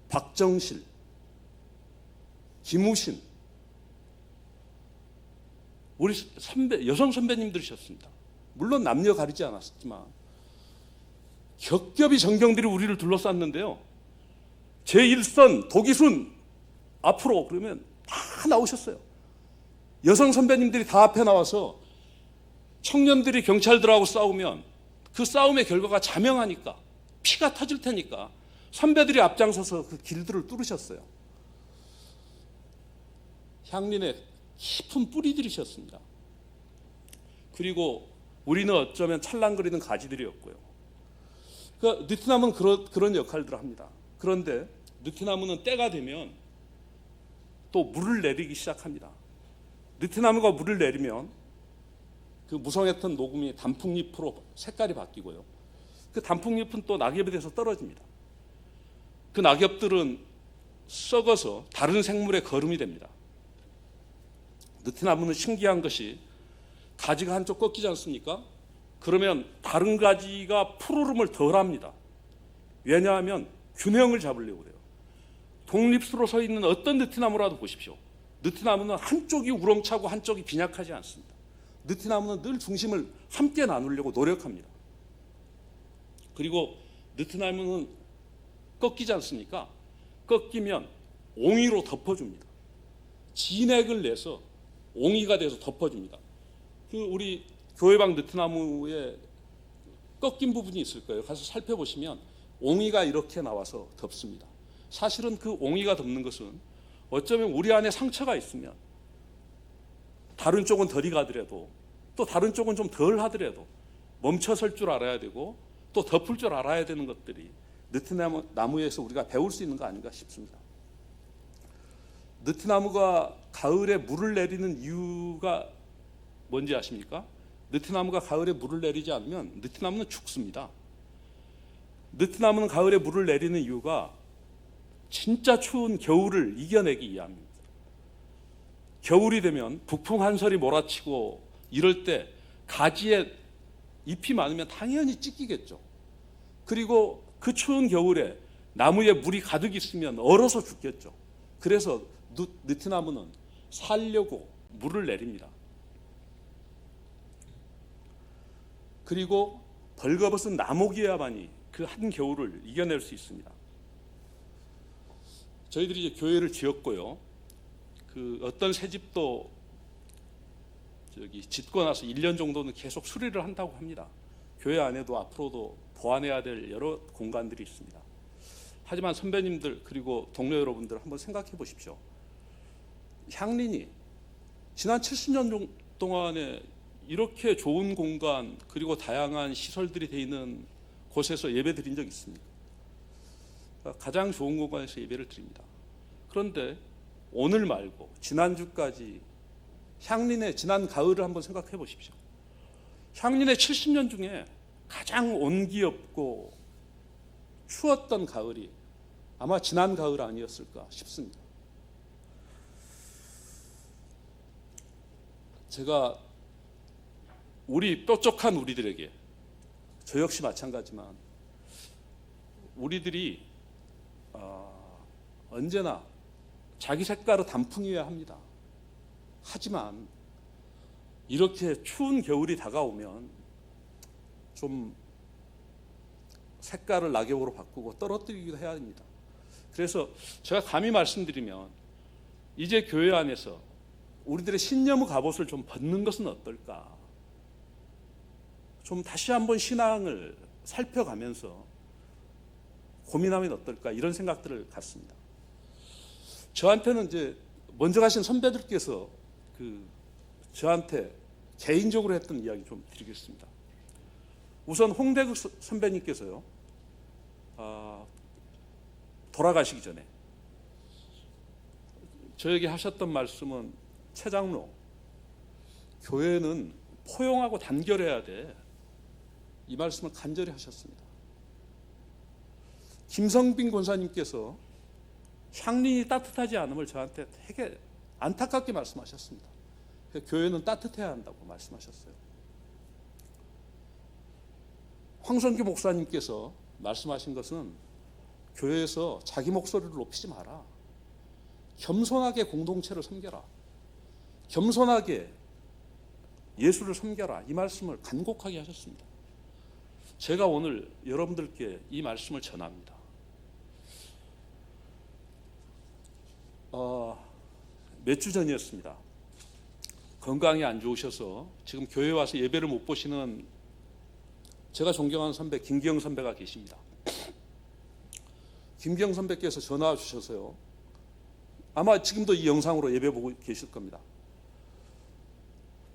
박정실, 김우신, 우리 여성 선배님들이셨습니다. 물론 남녀 가리지 않았지만 겹겹이 정경들이 우리를 둘러쌌는데요. 제1선 도기순 앞으로 그러면 다 나오셨어요. 여성 선배님들이 다 앞에 나와서 청년들이 경찰들하고 싸우면 그 싸움의 결과가 자명하니까 피가 터질 테니까 선배들이 앞장서서 그 길들을 뚫으셨어요. 향린의 깊은 뿌리들이셨습니다. 그리고 우리는 어쩌면 찰랑거리는 가지들이었고요. 그러니까 느티나무는 그런 역할들을 합니다. 그런데 느티나무는 때가 되면 또 물을 내리기 시작합니다. 느티나무가 물을 내리면 그 무성했던 녹음이 단풍잎으로 색깔이 바뀌고요. 그 단풍잎은 또 낙엽에 대해서 떨어집니다. 그 낙엽들은 썩어서 다른 생물의 거름이 됩니다. 느티나무는 신기한 것이 가지가 한쪽 꺾이지 않습니까? 그러면 다른 가지가 푸르름을 덜합니다. 왜냐하면 균형을 잡으려고 그래요. 독립수로 서 있는 어떤 느티나무라도 보십시오. 느티나무는 한쪽이 우렁차고 한쪽이 빈약하지 않습니다. 느티나무는 늘 중심을 함께 나누려고 노력합니다. 그리고 느티나무는 꺾이지 않습니까? 꺾이면 옹이로 덮어줍니다. 진액을 내서 옹이가 돼서 덮어줍니다. 그 우리 교회방 느티나무에 꺾인 부분이 있을 거예요. 가서 살펴보시면 옹이가 이렇게 나와서 덮습니다. 사실은 그 옹이가 덮는 것은 어쩌면 우리 안에 상처가 있으면 다른 쪽은 덜 가더라도 또 다른 쪽은 좀 덜 하더라도 멈춰설 줄 알아야 되고 또 덮을 줄 알아야 되는 것들이 느티나무에서 우리가 배울 수 있는 거 아닌가 싶습니다. 느티나무가 가을에 물을 내리는 이유가 뭔지 아십니까? 느티나무가 가을에 물을 내리지 않으면 느티나무는 죽습니다. 느티나무는 가을에 물을 내리는 이유가 진짜 추운 겨울을 이겨내기 위함입니다. 겨울이 되면 북풍 한설이 몰아치고 이럴 때 가지에 잎이 많으면 당연히 찢기겠죠. 그리고 그 추운 겨울에 나무에 물이 가득 있으면 얼어서 죽겠죠. 그래서 느티나무는 살려고 물을 내립니다. 그리고 벌거벗은 나목이야만이 그 한 겨울을 이겨낼 수 있습니다. 저희들이 이제 교회를 지었고요. 그 어떤 새 집도 짓고 나서 1년 정도는 계속 수리를 한다고 합니다. 교회 안에도 앞으로도 보완해야 될 여러 공간들이 있습니다. 하지만 선배님들 그리고 동료 여러분들 한번 생각해 보십시오. 향린이 지난 70년 동안에 이렇게 좋은 공간 그리고 다양한 시설들이 되어 있는 곳에서 예배 드린 적 있습니까? 가장 좋은 공간에서 예배를 드립니다. 그런데 오늘 말고 지난주까지 향린의 지난 가을을 한번 생각해 보십시오. 향린의 70년 중에 가장 온기 없고 추웠던 가을이 아마 지난 가을 아니었을까 싶습니다. 제가 우리 뾰족한 우리들에게, 저 역시 마찬가지지만 우리들이 언제나 자기 색깔의 단풍이어야 합니다. 하지만 이렇게 추운 겨울이 다가오면 좀 색깔을 낙엽으로 바꾸고 떨어뜨리기도 해야 합니다. 그래서 제가 감히 말씀드리면 이제 교회 안에서 우리들의 신념의 갑옷을 좀 벗는 것은 어떨까? 좀 다시 한번 신앙을 살펴가면서 고민하면 어떨까? 이런 생각들을 갖습니다. 저한테는 이제 먼저 가신 선배들께서 저한테 개인적으로 했던 이야기 좀 드리겠습니다. 우선 홍대국 선배님께서요, 돌아가시기 전에 저에게 하셨던 말씀은, 최 장로, 교회는 포용하고 단결해야 돼. 이 말씀을 간절히 하셨습니다. 김성빈 권사님께서 향린이 따뜻하지 않음을 저한테 되게 안타깝게 말씀하셨습니다. 교회는 따뜻해야 한다고 말씀하셨어요. 황성규 목사님께서 말씀하신 것은 교회에서 자기 목소리를 높이지 마라. 겸손하게 공동체를 섬겨라. 겸손하게 예수를 섬겨라. 이 말씀을 간곡하게 하셨습니다. 제가 오늘 여러분들께 이 말씀을 전합니다. 몇 주 전이었습니다. 건강이 안 좋으셔서 지금 교회 와서 예배를 못 보시는 제가 존경하는 선배 김기영 선배가 계십니다. 김기영 선배께서 전화 주셔서요, 아마 지금도 이 영상으로 예배 보고 계실 겁니다.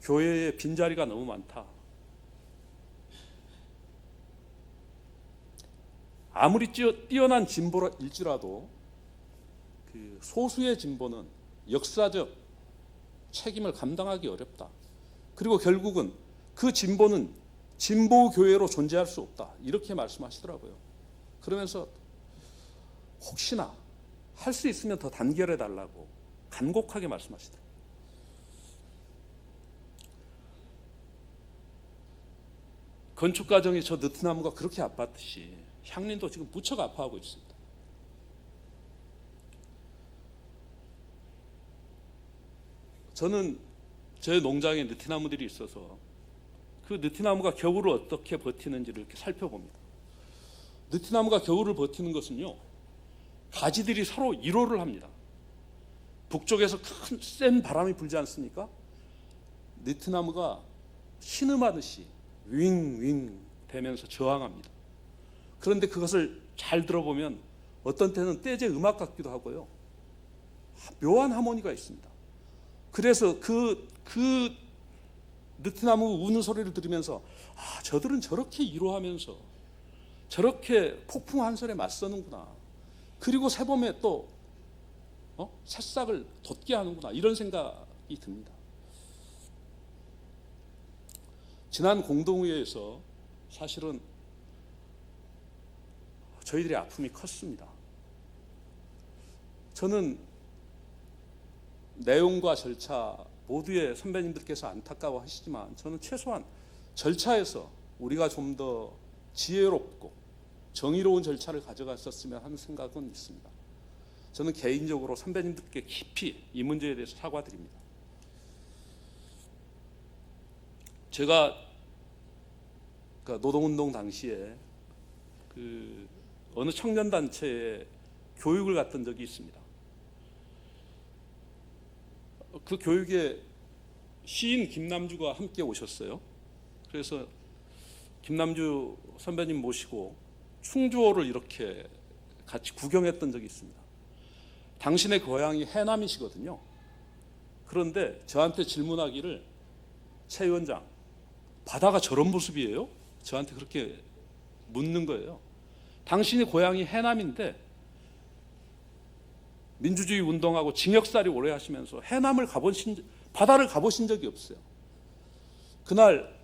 교회에 빈자리가 너무 많다. 아무리 뛰어난 진보일지라도 소수의 진보는 역사적 책임을 감당하기 어렵다. 그리고 결국은 그 진보는 진보 교회로 존재할 수 없다. 이렇게 말씀하시더라고요. 그러면서 혹시나 할 수 있으면 더 단결해 달라고 간곡하게 말씀하시더라고요. 건축 과정이 저 느티나무가 그렇게 아팠듯이 향린도 지금 무척 아파하고 있습니다. 저는 제 농장에 느티나무들이 있어서 그 느티나무가 겨울을 어떻게 버티는지를 이렇게 살펴봅니다. 느티나무가 겨울을 버티는 것은요, 가지들이 서로 이로를 합니다. 북쪽에서 큰 센 바람이 불지 않습니까? 느티나무가 신음하듯이 윙윙 되면서 저항합니다. 그런데 그것을 잘 들어보면 어떤 때는 떼제 음악 같기도 하고요, 묘한 하모니가 있습니다. 그래서 그 느티나무 우는 소리를 들으면서 저들은 저렇게 이로하면서 저렇게 폭풍 한설에 맞서는구나. 그리고 새봄에 또 새싹을 돋게 하는구나. 이런 생각이 듭니다. 지난 공동회에서 사실은 저희들의 아픔이 컸습니다. 저는 내용과 절차 모두의 선배님들께서 안타까워하시지만 저는 최소한 절차에서 우리가 좀 더 지혜롭고 정의로운 절차를 가져갔었으면 하는 생각은 있습니다. 저는 개인적으로 선배님들께 깊이 이 문제에 대해서 사과드립니다. 제가 노동운동 당시에 어느 청년단체에 교육을 갔던 적이 있습니다. 그 교육에 시인 김남주가 함께 오셨어요. 그래서 김남주 선배님 모시고 충주호를 이렇게 같이 구경했던 적이 있습니다. 당신의 고향이 해남이시거든요. 그런데 저한테 질문하기를, 최 위원장, 바다가 저런 모습이에요? 저한테 그렇게 묻는 거예요. 당신이 고향이 해남인데 민주주의 운동하고 징역살이 오래 하시면서 바다를 가보신 적이 없어요. 그날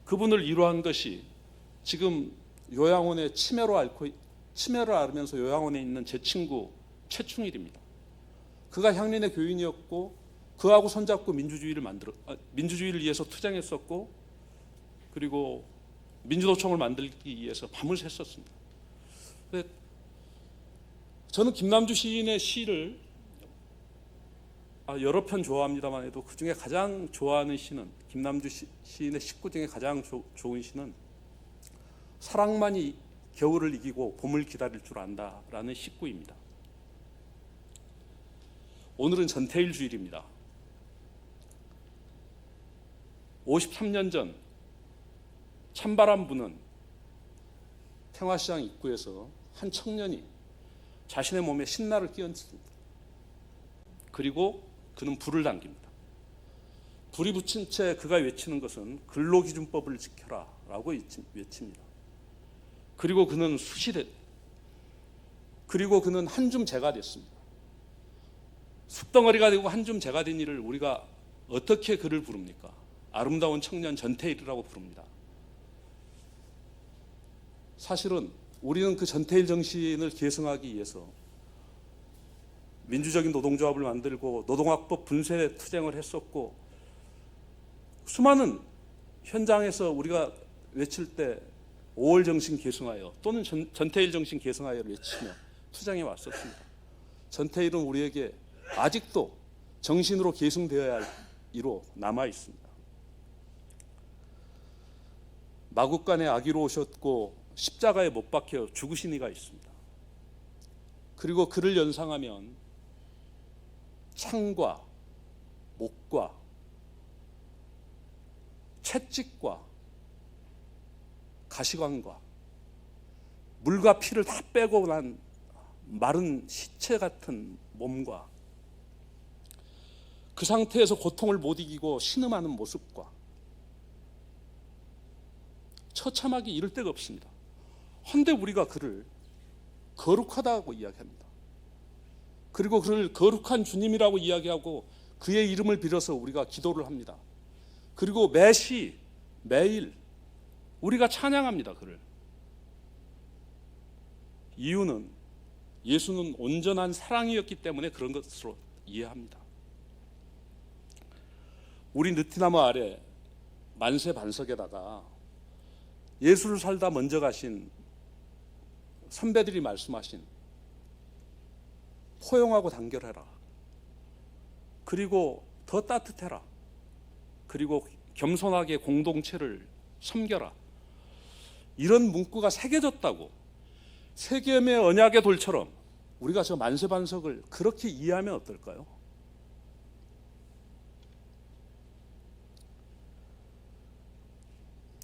그분을 위로한 것이 지금 요양원에 치매를 앓으면서 요양원에 있는 제 친구 최충일입니다. 그가 향린의 교인이었고 그하고 손잡고 민주주의를 위해서 투쟁했었고 그리고 민주노총을 만들기 위해서 밤을 샜었습니다. 근데 저는 김남주 시인의 시를 여러 편 좋아합니다만 해도 그 중에 가장 좋아하는 시는 김남주 시인의 식구 중에 가장 좋은 시는 사랑만이 겨울을 이기고 봄을 기다릴 줄 안다라는 식구입니다. 오늘은 전태일 주일입니다. 53년 전 찬바람 부는 평화시장 입구에서 한 청년이 자신의 몸에 신나를 끼얹습니다. 그리고 그는 불을 당깁니다. 불이 붙인 채 그가 외치는 것은 근로기준법을 지켜라 라고 외칩니다. 그리고 그는 그리고 그는 한 줌 재가 됐습니다. 숲덩어리가 되고 한 줌 재가 된 이를 우리가 어떻게 그를 부릅니까? 아름다운 청년 전태일이라고 부릅니다. 사실은 우리는 그 전태일 정신을 계승하기 위해서 민주적인 노동조합을 만들고 노동학법 분쇄 투쟁을 했었고 수많은 현장에서 우리가 외칠 때 5월 정신 계승하여 또는 전태일 정신 계승하여를 외치며 투쟁해 왔었습니다. 전태일은 우리에게 아직도 정신으로 계승되어야 할 이로 남아 있습니다. 마국간에 아기로 오셨고 십자가에 못 박혀 죽으신 이가 있습니다. 그리고 그를 연상하면 창과 목과 채찍과 가시관과 물과 피를 다 빼고 난 마른 시체 같은 몸과 그 상태에서 고통을 못 이기고 신음하는 모습과 처참하기 이를 데가 없습니다. 헌데 우리가 그를 거룩하다고 이야기합니다. 그리고 그를 거룩한 주님이라고 이야기하고 그의 이름을 빌어서 우리가 기도를 합니다. 그리고 매일 우리가 찬양합니다. 그를. 이유는 예수는 온전한 사랑이었기 때문에 그런 것으로 이해합니다. 우리 느티나무 아래 만세 반석에다가 예수를 살다 먼저 가신 선배들이 말씀하신 포용하고 단결해라. 그리고 더 따뜻해라. 그리고 겸손하게 공동체를 섬겨라. 이런 문구가 새겨졌다고 세겜의 언약의 돌처럼 우리가 저 만세 반석을 그렇게 이해하면 어떨까요?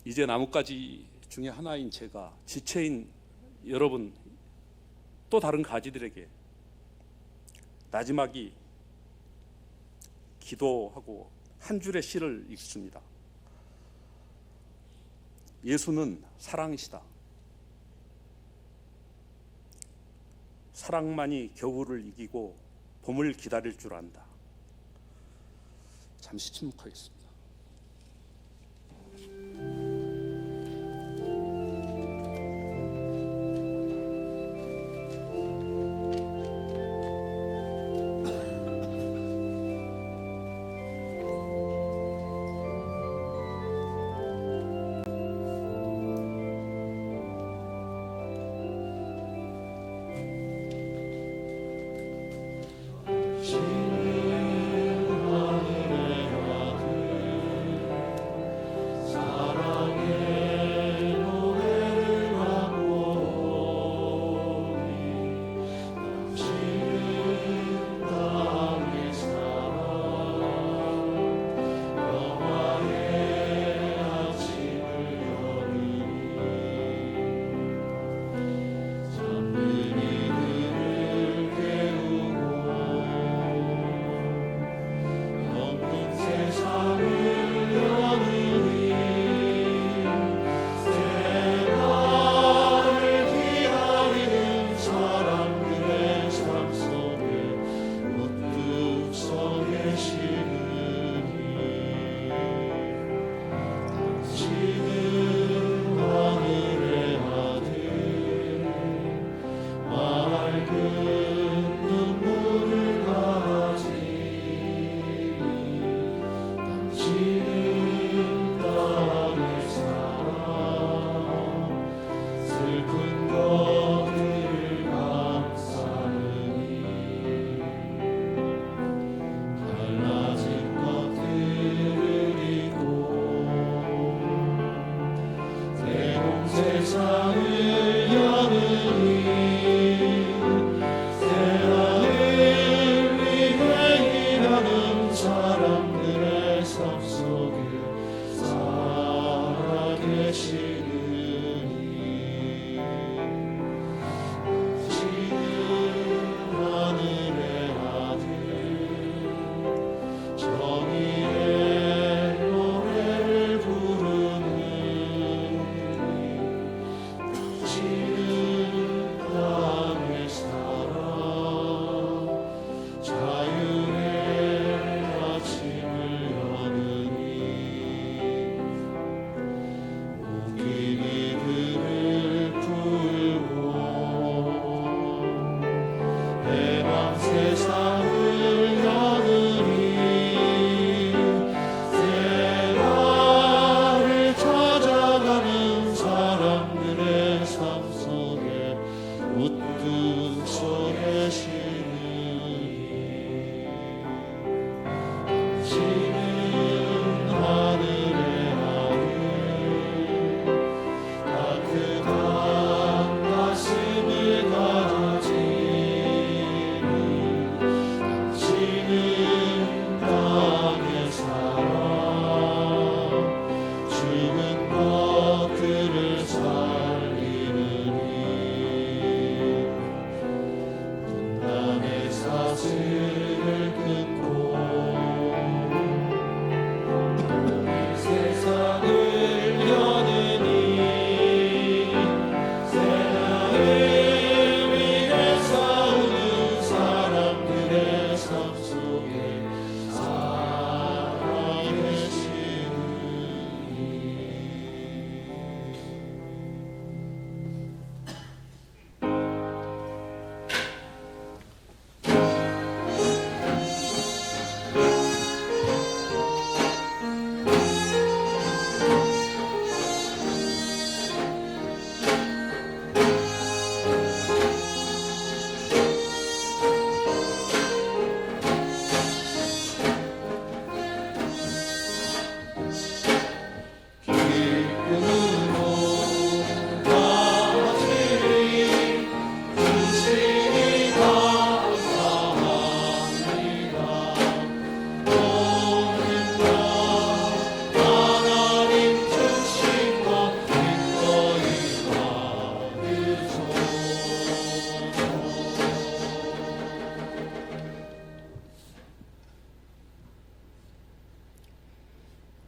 이제 나뭇가지 중에 하나인 제가 지체인 여러분 또 다른 가지들에게 나지막이 기도하고 한 줄의 시를 읽습니다. 예수는 사랑이시다. 사랑만이 겨울을 이기고 봄을 기다릴 줄 안다. 잠시 침묵하겠습니다.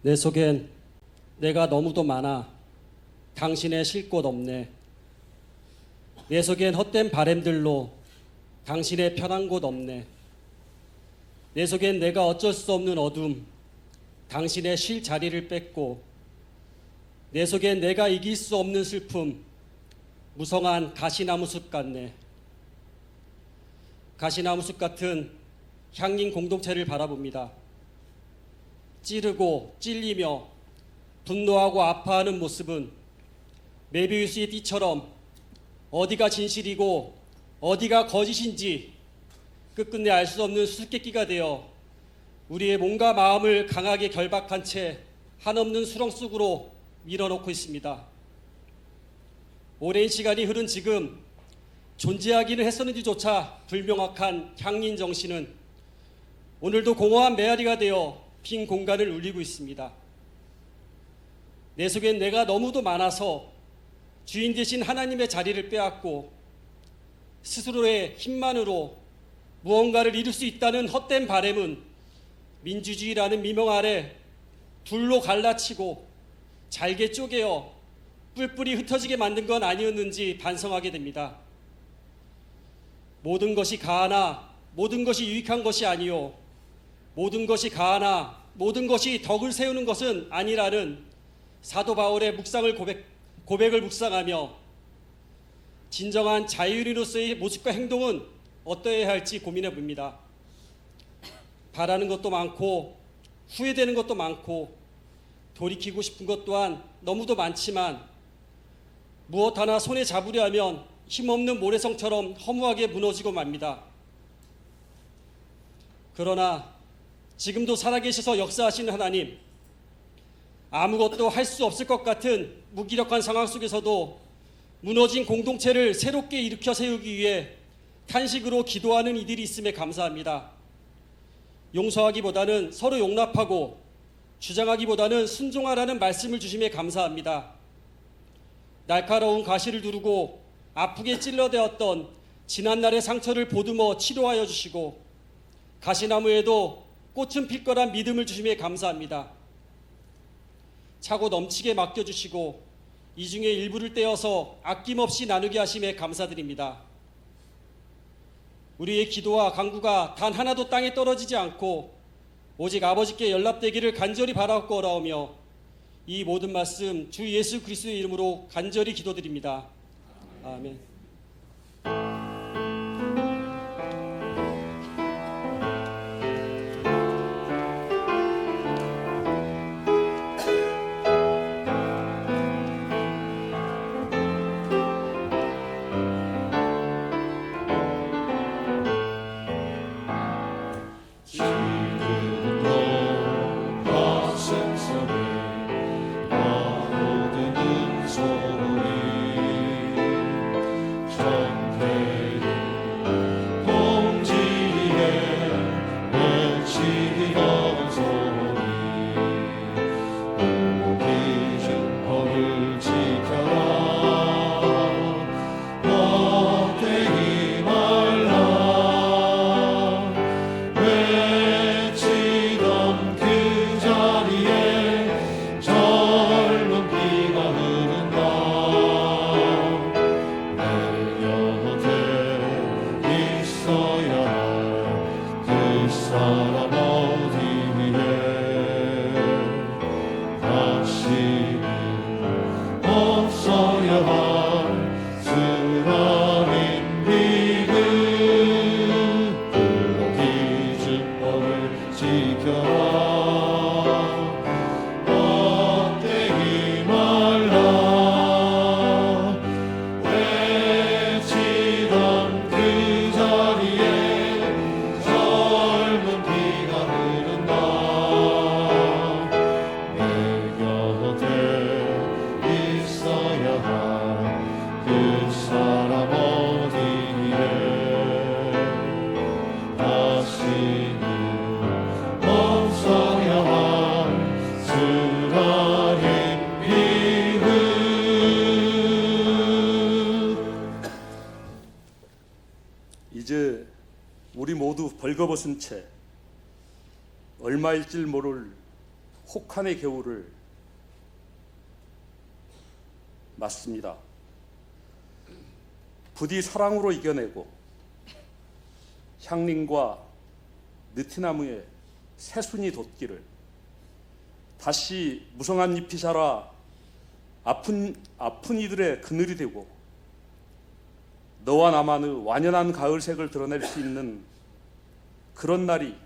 내 속엔 내가 너무도 많아 당신의 쉴 곳 없네. 내 속엔 헛된 바램들로 당신의 편한 곳 없네. 내 속엔 내가 어쩔 수 없는 어둠, 당신의 쉴 자리를 뺏고, 내 속엔 내가 이길 수 없는 슬픔, 무성한 가시나무 숲 같네. 가시나무 숲 같은 향린 공동체를 바라봅니다. 찌르고 찔리며 분노하고 아파하는 모습은 메비우스의 띠처럼 어디가 진실이고 어디가 거짓인지 끝끝내 알 수 없는 수수께끼가 되어 우리의 몸과 마음을 강하게 결박한 채 한없는 수렁 속으로 밀어넣고 있습니다. 오랜 시간이 흐른 지금 존재하기는 했었는지조차 불명확한 향린 정신은 오늘도 공허한 메아리가 되어 빈 공간을 울리고 있습니다. 내 속엔 내가 너무도 많아서 주인 되신 하나님의 자리를 빼앗고 스스로의 힘만으로 무언가를 이룰 수 있다는 헛된 바램은 민주주의라는 미명 아래 둘로 갈라치고 잘게 쪼개어 뿔뿔이 흩어지게 만든 건 아니었는지 반성하게 됩니다. 모든 것이 가하나 모든 것이 유익한 것이 아니요 모든 것이 가하나 모든 것이 덕을 세우는 것은 아니라는 사도 바울의 고백을 묵상하며 진정한 자유인으로서의 모습과 행동은 어떠해야 할지 고민해 봅니다. 바라는 것도 많고 후회되는 것도 많고 돌이키고 싶은 것 또한 너무도 많지만 무엇 하나 손에 잡으려 하면 힘없는 모래성처럼 허무하게 무너지고 맙니다. 그러나 지금도 살아계셔서 역사하시는 하나님, 아무것도 할 수 없을 것 같은 무기력한 상황 속에서도 무너진 공동체를 새롭게 일으켜 세우기 위해 탄식으로 기도하는 이들이 있음에 감사합니다. 용서하기보다는 서로 용납하고 주장하기보다는 순종하라는 말씀을 주심에 감사합니다. 날카로운 가시를 두르고 아프게 찔러대었던 지난날의 상처를 보듬어 치료하여 주시고 가시나무에도 꽃은 필 거란 믿음을 주심에 감사합니다. 차고 넘치게 맡겨주시고 이 중에 일부를 떼어서 아낌없이 나누게 하심에 감사드립니다. 우리의 기도와 간구가 단 하나도 땅에 떨어지지 않고 오직 아버지께 연락되기를 간절히 바라옵고라오며 이 모든 말씀 주 예수 그리스도의 이름으로 간절히 기도드립니다. 아멘. 이제 우리 모두 벌거벗은 채 얼마일지 모를 혹한의 겨울을 맞습니다. 부디 사랑으로 이겨내고 향림과 느티나무에 새순이 돋기를, 다시 무성한 잎이 자라 아픈 이들의 그늘이 되고 너와 나만의 완연한 가을색을 드러낼 수 있는 그런 날이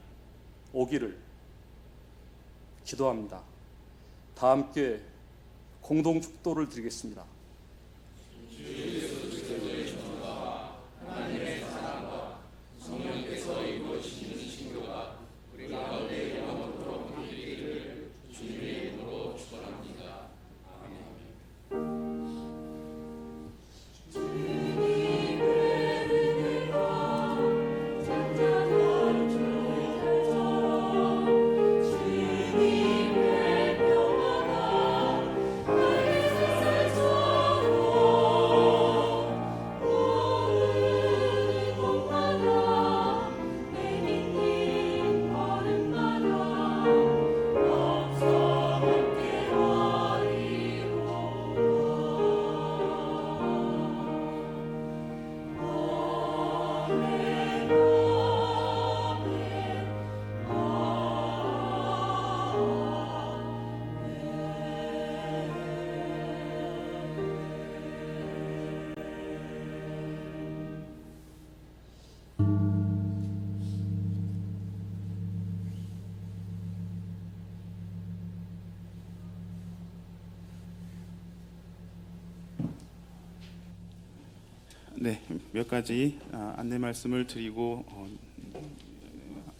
오기를 기도합니다. 다 함께 공동 축도를 드리겠습니다. 네, 몇 가지 안내 말씀을 드리고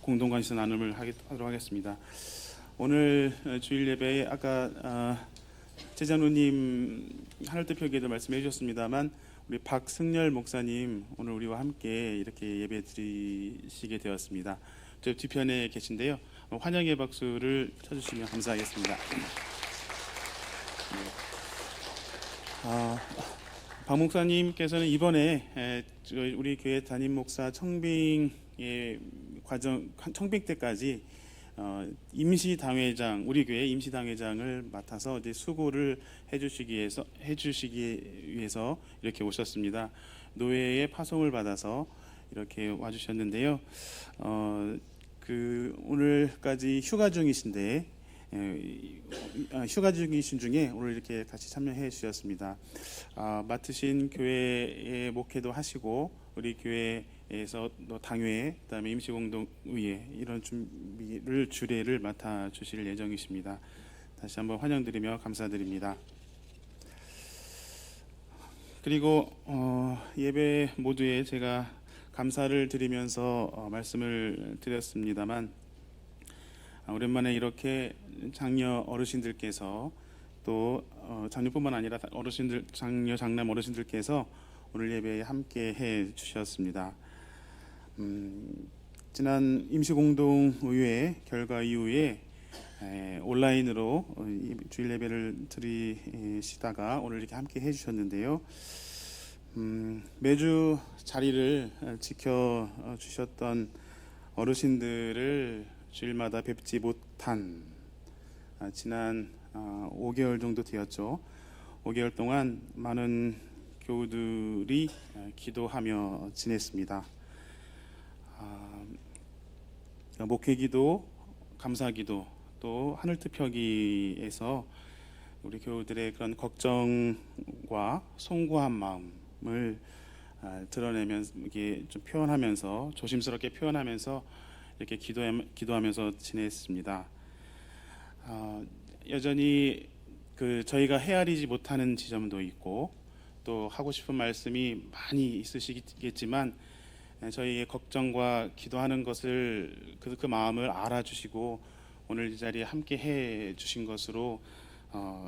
공동 간식 나눔을 하도록 하겠습니다. 오늘 주일 예배에 아까 제자노님 하늘뜻표기에도 말씀해 주셨습니다만 우리 박승열 목사님 오늘 우리와 함께 이렇게 예배 드리시게 되었습니다. 저 뒤편에 계신데요. 환영의 박수를 쳐주시면 감사하겠습니다. 박 목사님께서는 이번에 우리 교회 담임 목사 청빙의 과정, 청빙 때까지 임시 당회장, 우리 교회 임시 당회장을 맡아서 이제 수고를 해주시기 위해서 이렇게 오셨습니다. 노회의 파송을 받아서 이렇게 와주셨는데요. 오늘까지 휴가 중이신데. 휴가 중이신 중에 오늘 이렇게 같이 참여해 주셨습니다. 맡으신 교회의 목회도 하시고 우리 교회에서 당회, 그다음에 임시공동의회 이런 주례를 맡아 주실 예정이십니다. 다시 한번 환영드리며 감사드립니다. 그리고 예배 모두에 제가 감사를 드리면서 말씀을 드렸습니다만 오랜만에 이렇게 장녀 어르신들께서 또 장녀뿐만 아니라 장녀 장남 어르신들께서 오늘 예배에 함께 해 주셨습니다. 지난 임시공동의회 결과 이후에 온라인으로 주일 예배를 드리시다가 오늘 이렇게 함께 해 주셨는데요. 매주 자리를 지켜 주셨던 어르신들을 주일마다 뵙지 못한 지난 5개월 정도 되었죠. 5개월 동안 많은 교우들이 기도하며 지냈습니다. 목회기도, 감사기도, 또 하늘뜻표기에서 우리 교우들의 그런 걱정과 송구한 마음을 드러내면서 이게 좀 표현하면서 조심스럽게 표현하면서 이렇게 기도하면서 지냈습니다. 여전히 저희가 헤아리지 못하는 지점도 있고 또 하고 싶은 말씀이 많이 있으시겠지만 저희의 걱정과 기도하는 것을 그 마음을 알아주시고 오늘 이 자리에 함께 해 주신 것으로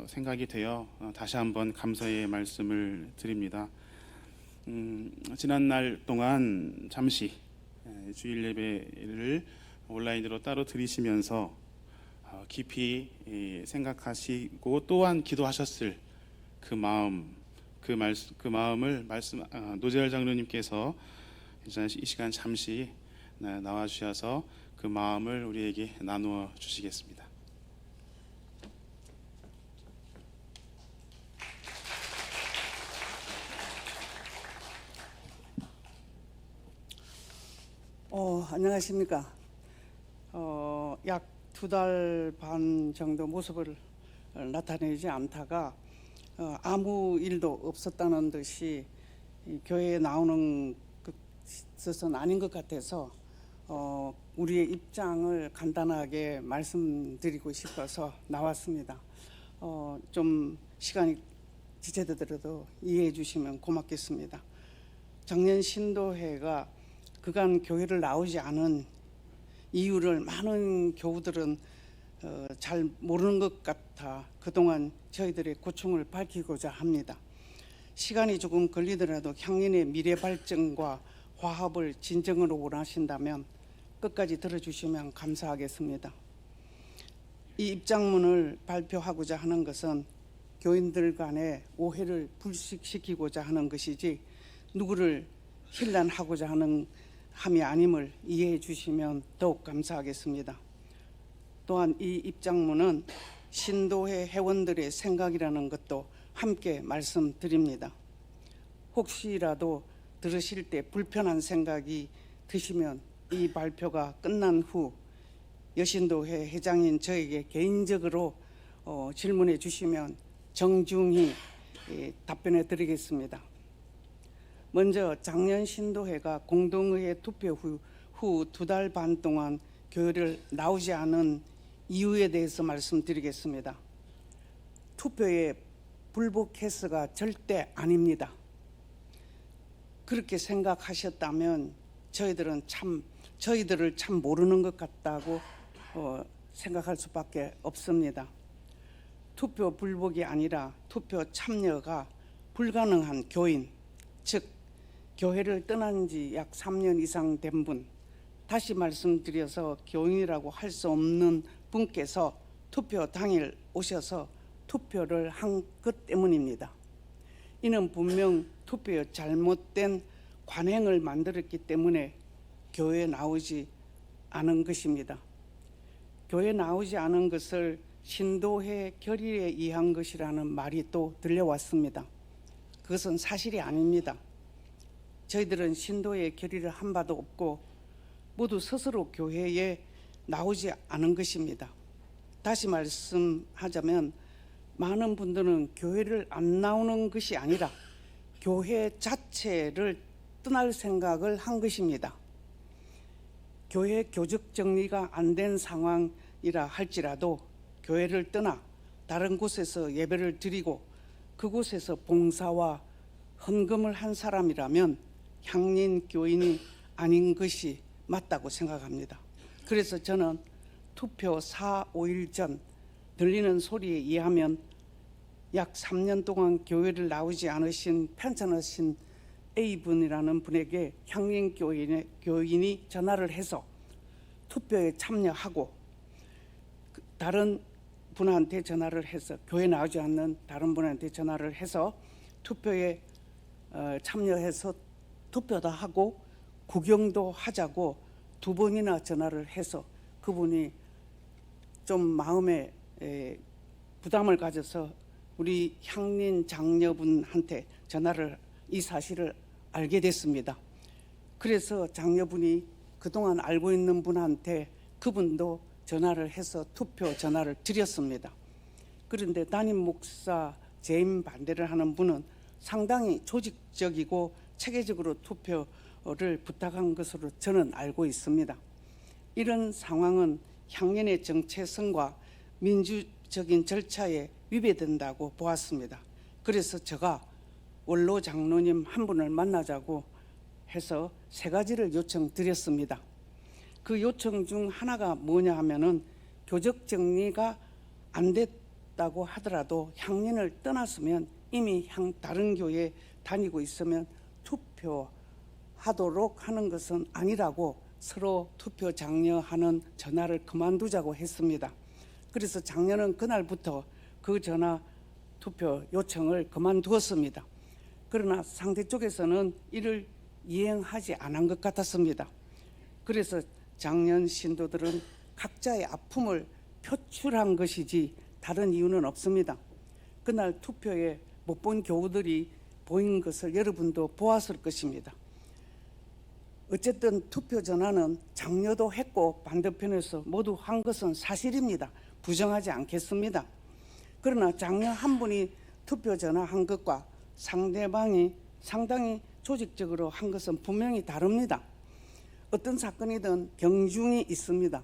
생각이 되어 다시 한번 감사의 말씀을 드립니다. 지난 날 동안 잠시 주일 예배를 온라인으로 따로 드리시면서 깊이 생각하시고 또한 기도하셨을 그 마음을 노재열 장로님께서 이 시간 잠시 나와 주셔서 그 마음을 우리에게 나누어 주시겠습니다. 안녕하십니까. 약 2달 반 정도 모습을 나타내지 않다가 아무 일도 없었다는 듯이 이 교회에 나오는 것은 아닌 것 같아서 우리의 입장을 간단하게 말씀드리고 싶어서 나왔습니다. 좀 시간이 지체되더라도 이해해 주시면 고맙겠습니다. 작년 신도회가 그간 교회를 나오지 않은 이유를 많은 교우들은 잘 모르는 것 같아 그동안 저희들의 고충을 밝히고자 합니다. 시간이 조금 걸리더라도 향인의 미래 발전과 화합을 진정으로 원하신다면 끝까지 들어주시면 감사하겠습니다. 이 입장문을 발표하고자 하는 것은 교인들 간의 오해를 불식시키고자 하는 것이지 누구를 힐난하고자 하는 함이 아님을 이해해 주시면 더욱 감사하겠습니다. 또한 이 입장문은 신도회 회원들의 생각이라는 것도 함께 말씀드립니다. 혹시라도 들으실 때 불편한 생각이 드시면 이 발표가 끝난 후 여신도회 회장인 저에게 개인적으로 질문해 주시면 정중히 답변해 드리겠습니다. 먼저 작년 신도회가 공동의회 투표 후 2달 반 동안 교회를 나오지 않은 이유에 대해서 말씀드리겠습니다. 투표에 불복해서가 절대 아닙니다. 그렇게 생각하셨다면 저희들을 참 모르는 것 같다고 생각할 수밖에 없습니다. 투표 불복이 아니라 투표 참여가 불가능한 교인, 즉 교회를 떠난 지 약 3년 이상 된 분, 다시 말씀드려서 교인이라고 할 수 없는 분께서 투표 당일 오셔서 투표를 한 것 때문입니다. 이는 분명 투표에 잘못된 관행을 만들었기 때문에 교회에 나오지 않은 것입니다. 교회에 나오지 않은 것을 신도회 결의에 의한 것이라는 말이 또 들려왔습니다. 그것은 사실이 아닙니다. 저희들은 신도의 결의를 한 바도 없고 모두 스스로 교회에 나오지 않은 것입니다. 다시 말씀하자면 많은 분들은 교회를 안 나오는 것이 아니라 교회 자체를 떠날 생각을 한 것입니다. 교회 교적 정리가 안 된 상황이라 할지라도 교회를 떠나 다른 곳에서 예배를 드리고 그곳에서 봉사와 헌금을 한 사람이라면 향린 교인이 아닌 것이 맞다고 생각합니다. 그래서 저는 투표 4, 5일 전 들리는 소리에 의하면 약 3년 동안 교회를 나오지 않으신 편찮으신 A분이라는 분에게 향린 교인이 전화를 해서 투표에 참여하고 다른 분한테 전화를 해서 교회 나오지 않는 다른 분한테 전화를 해서 투표에 참여해서 투표도 하고 구경도 하자고 2번이나 전화를 해서 그분이 좀 마음에 부담을 가져서 우리 향린 장녀분한테 이 사실을 알게 됐습니다. 그래서 장녀분이 그동안 알고 있는 분한테 그분도 전화를 해서 투표 전화를 드렸습니다. 그런데 담임 목사 재임 반대를 하는 분은 상당히 조직적이고 체계적으로 투표를 부탁한 것으로 저는 알고 있습니다. 이런 상황은 향연의 정체성과 민주적인 절차에 위배된다고 보았습니다. 그래서 제가 원로 장로님 한 분을 만나자고 해서 3가지를 요청드렸습니다. 그 요청 중 하나가 뭐냐 하면은 교적 정리가 안 됐다고 하더라도 향연을 떠났으면 이미 다른 교회에 다니고 있으면 투표하도록 하는 것은 아니라고 서로 투표 장려하는 전화를 그만두자고 했습니다. 그래서 작년은 그날부터 그 전화 투표 요청을 그만두었습니다. 그러나 상대 쪽에서는 이를 이행하지 않은 것 같았습니다. 그래서 작년 신도들은 각자의 아픔을 표출한 것이지 다른 이유는 없습니다. 그날 투표에 못 본 교우들이 보인 것을 여러분도 보았을 것입니다. 어쨌든 투표 전화는 장려도 했고 반대편에서 모두 한 것은 사실입니다. 부정하지 않겠습니다. 그러나 장려 한 분이 투표 전화한 것과 상대방이 상당히 조직적으로 한 것은 분명히 다릅니다. 어떤 사건이든 경중이 있습니다.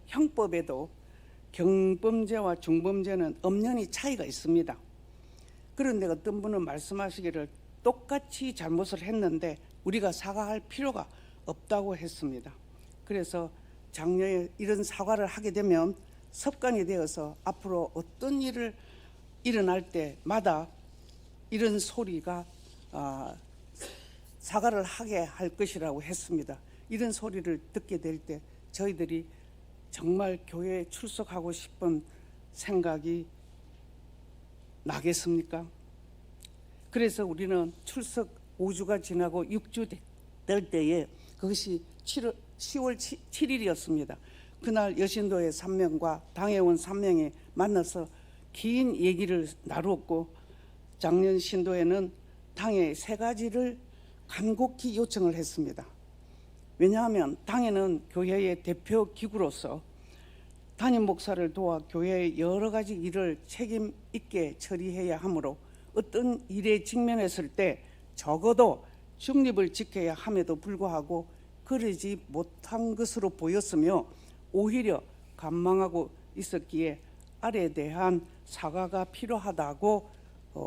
형법에도 경범죄와 중범죄는 엄연히 차이가 있습니다. 그런데 어떤 분은 말씀하시기를 똑같이 잘못을 했는데 우리가 사과할 필요가 없다고 했습니다. 그래서 장려에 이런 사과를 하게 되면 습관이 되어서 앞으로 어떤 일을 일어날 때마다 이런 소리가 사과를 하게 할 것이라고 했습니다. 이런 소리를 듣게 될 때 저희들이 정말 교회에 출석하고 싶은 생각이 나겠습니까? 그래서 우리는 출석 5주가 지나고 6주 될 때에 그것이 10월 7일이었습니다. 그날 여신도의 3명과 당회원 3명이 만나서 긴 얘기를 나누었고 작년 신도에는 당회 3가지를 간곡히 요청을 했습니다. 왜냐하면 당회는 교회의 대표 기구로서 담임 목사를 도와 교회의 여러 가지 일을 책임 있게 처리해야 하므로 어떤 일에 직면했을 때 적어도 중립을 지켜야 함에도 불구하고 그러지 못한 것으로 보였으며 오히려 관망하고 있었기에 아래에 대한 사과가 필요하다고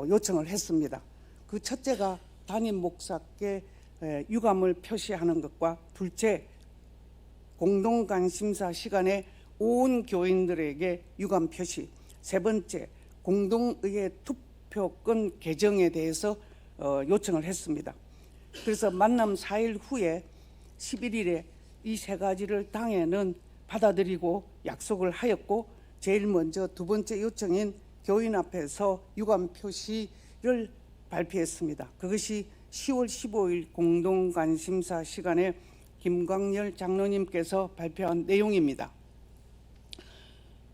요청을 했습니다. 그 첫째가 담임 목사께 유감을 표시하는 것과 둘째 공동관심사 시간에 온 교인들에게 유감 표시, 세 번째 공동의회 투표권 개정에 대해서 요청을 했습니다. 그래서 만남 4일 후에 11일에 이 3가지를 당회는 받아들이고 약속을 하였고 제일 먼저 두 번째 요청인 교인 앞에서 유감 표시를 발표했습니다. 그것이 10월 15일 공동관심사 시간에 김광열 장로님께서 발표한 내용입니다.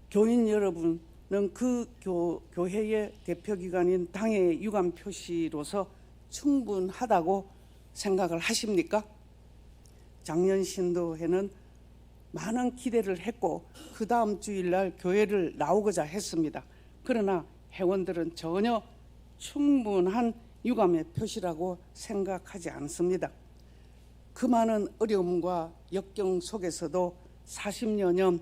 교인 여러분은 그 교회의 대표기관인 당의 유감 표시로서 충분하다고 생각을 하십니까? 작년 신도회는 많은 기대를 했고 그 다음 주일날 교회를 나오고자 했습니다. 그러나 회원들은 전혀 충분한 유감의 표시라고 생각하지 않습니다. 그 많은 어려움과 역경 속에서도 40여 년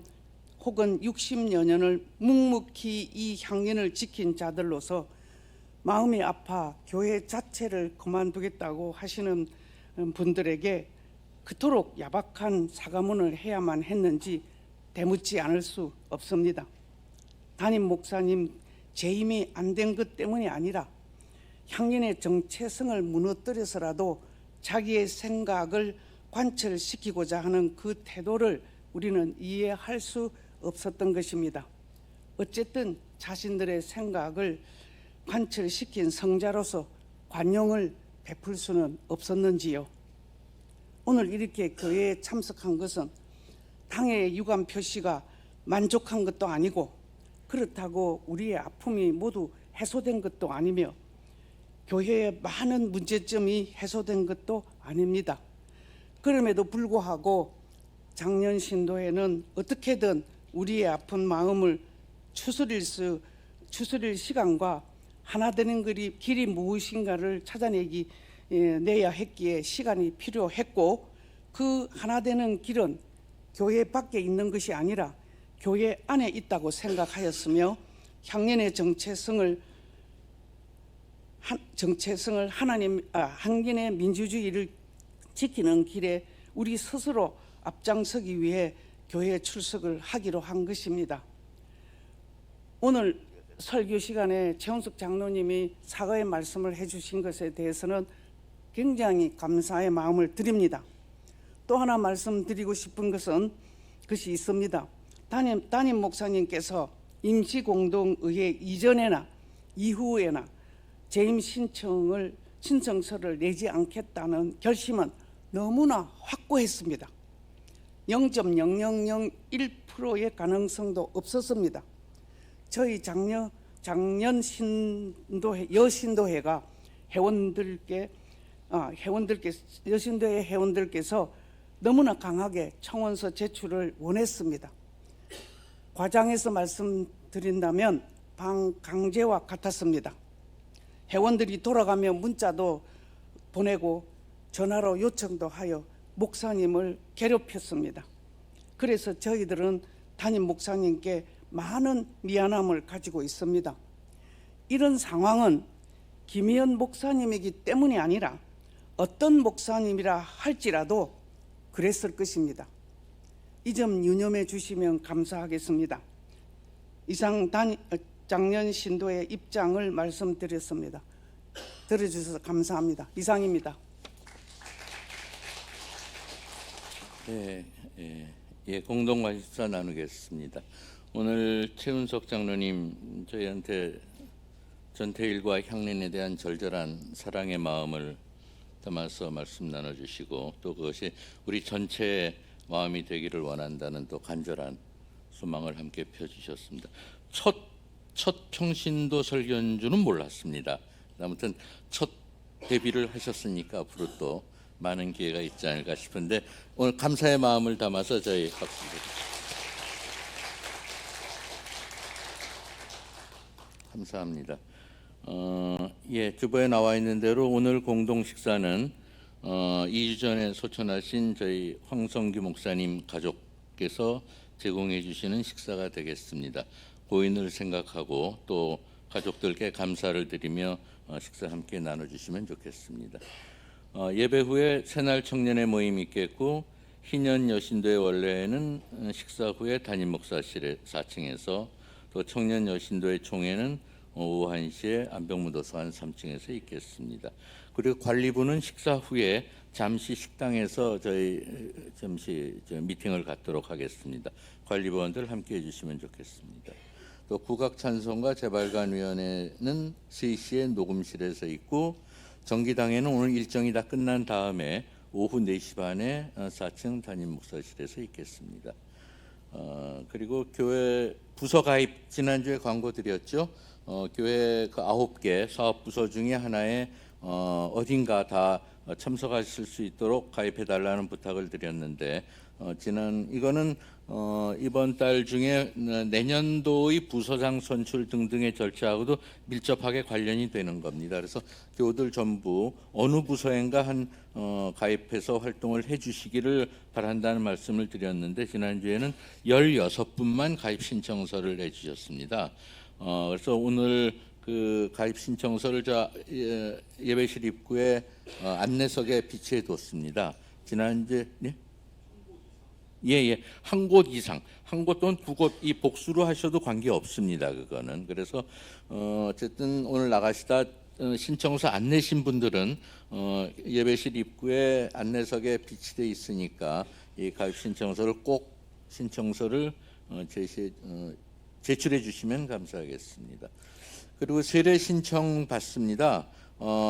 혹은 60여 년을 묵묵히 이 향연을 지킨 자들로서 마음이 아파 교회 자체를 그만두겠다고 하시는 분들에게 그토록 야박한 사과문을 해야만 했는지 되묻지 않을 수 없습니다. 담임 목사님 재임이 안 된 것 때문이 아니라 향연의 정체성을 무너뜨려서라도 자기의 생각을 관철시키고자 하는 그 태도를 우리는 이해할 수 없었던 것입니다. 어쨌든 자신들의 생각을 관철시킨 성자로서 관용을 베풀 수는 없었는지요. 오늘 이렇게 교회에 참석한 것은 당의 유감 표시가 만족한 것도 아니고 그렇다고 우리의 아픔이 모두 해소된 것도 아니며 교회의 많은 문제점이 해소된 것도 아닙니다. 그럼에도 불구하고 작년 신도회는 어떻게든 우리의 아픈 마음을 추스릴 시간과 하나 되는 길이 무엇인가를 내야 했기에 시간이 필요했고 그 하나 되는 길은 교회 밖에 있는 것이 아니라 교회 안에 있다고 생각하였으며 향연의 정체성을 한견의 민주주의를 지키는 길에 우리 스스로 앞장서기 위해 교회에 출석을 하기로 한 것입니다. 오늘 설교 시간에 최원숙 장로님이 사과의 말씀을 해주신 것에 대해서는 굉장히 감사의 마음을 드립니다. 또 하나 말씀드리고 싶은 것이 있습니다. 담임 목사님께서 임시공동의회 이전에나 이후에나 재임 신청서를 내지 않겠다는 결심은 너무나 확고했습니다. 0.0001%의 가능성도 없었습니다. 저희 작년 여신도회가 회원들께 여신도의 회원들께서 너무나 강하게 청원서 제출을 원했습니다. 과장해서 말씀드린다면 방강제와 같았습니다. 회원들이 돌아가며 문자도 보내고 전화로 요청도 하여 목사님을 괴롭혔습니다. 그래서 저희들은 담임 목사님께 많은 미안함을 가지고 있습니다. 이런 상황은 김희연 목사님이기 때문이 아니라 어떤 목사님이라 할지라도 그랬을 것입니다. 이 점 유념해 주시면 감사하겠습니다. 이상 작년 신도의 입장을 말씀드렸습니다. 들어주셔서 감사합니다. 이상입니다. 공동 관심사 나누겠습니다. 오늘 최은석 장로님 저희한테 전태일과 향린에 대한 절절한 사랑의 마음을 담아서 말씀 나눠주시고 또 그것이 우리 전체의 마음이 되기를 원한다는 또 간절한 소망을 함께 펴주셨습니다. 첫 평신도 설교인줄은 몰랐습니다. 아무튼 첫 데뷔를 하셨으니까 앞으로 또 많은 기회가 있지 않을까 싶은데 오늘 감사의 마음을 담아서 저희 박수 드립니다. 감사합니다. 주보에 나와 있는 대로 오늘 공동 식사는 2주 전에 소천하신 저희 황성규 목사님 가족께서 제공해 주시는 식사가 되겠습니다. 고인을 생각하고 또 가족들께 감사를 드리며 식사 함께 나눠주시면 좋겠습니다. 예배 후에 새날 청년의 모임이 있겠고 희년 여신도의 원래는 식사 후에 담임 목사실의 4층에서 또 청년 여신도의 총회는 오후 1시에 안병무도서 3층에서 있겠습니다. 그리고 관리부는 식사 후에 잠시 식당에서 저희 잠시 미팅을 갖도록 하겠습니다. 관리부원들 함께해 주시면 좋겠습니다. 또 국악찬송가 재발간위원회는 3시에 녹음실에서 있고 정기당회는 오늘 일정이 다 끝난 다음에 오후 4시 반에 4층 담임 목사실에서 있겠습니다. 그리고 교회 부서 가입 지난주에 광고 드렸죠. 교회 그 9개 사업 부서 중에 하나에 어딘가 다 참석하실 수 있도록 가입해 달라는 부탁을 드렸는데 이거는 이번 달 중에 내년도의 부서장 선출 등등의 절차하고도 밀접하게 관련이 되는 겁니다. 그래서 교우들 전부 어느 부서인가 가입해서 활동을 해주시기를 바란다는 말씀을 드렸는데 지난주에는 16분만 가입 신청서를 내주셨습니다. 그래서 오늘 그 가입 신청서를 예배실 입구에 안내석에 비치해 뒀습니다. 지난주에 한 곳 이상, 한 곳 또는 두 곳 이 복수로 하셔도 관계 없습니다. 그거는 그래서 어쨌든 오늘 나가시다 신청서 안 내신 분들은 예배실 입구에 안내석에 비치돼 있으니까 이 가입 신청서를 꼭 제출해 주시면 감사하겠습니다. 그리고 세례 신청 받습니다.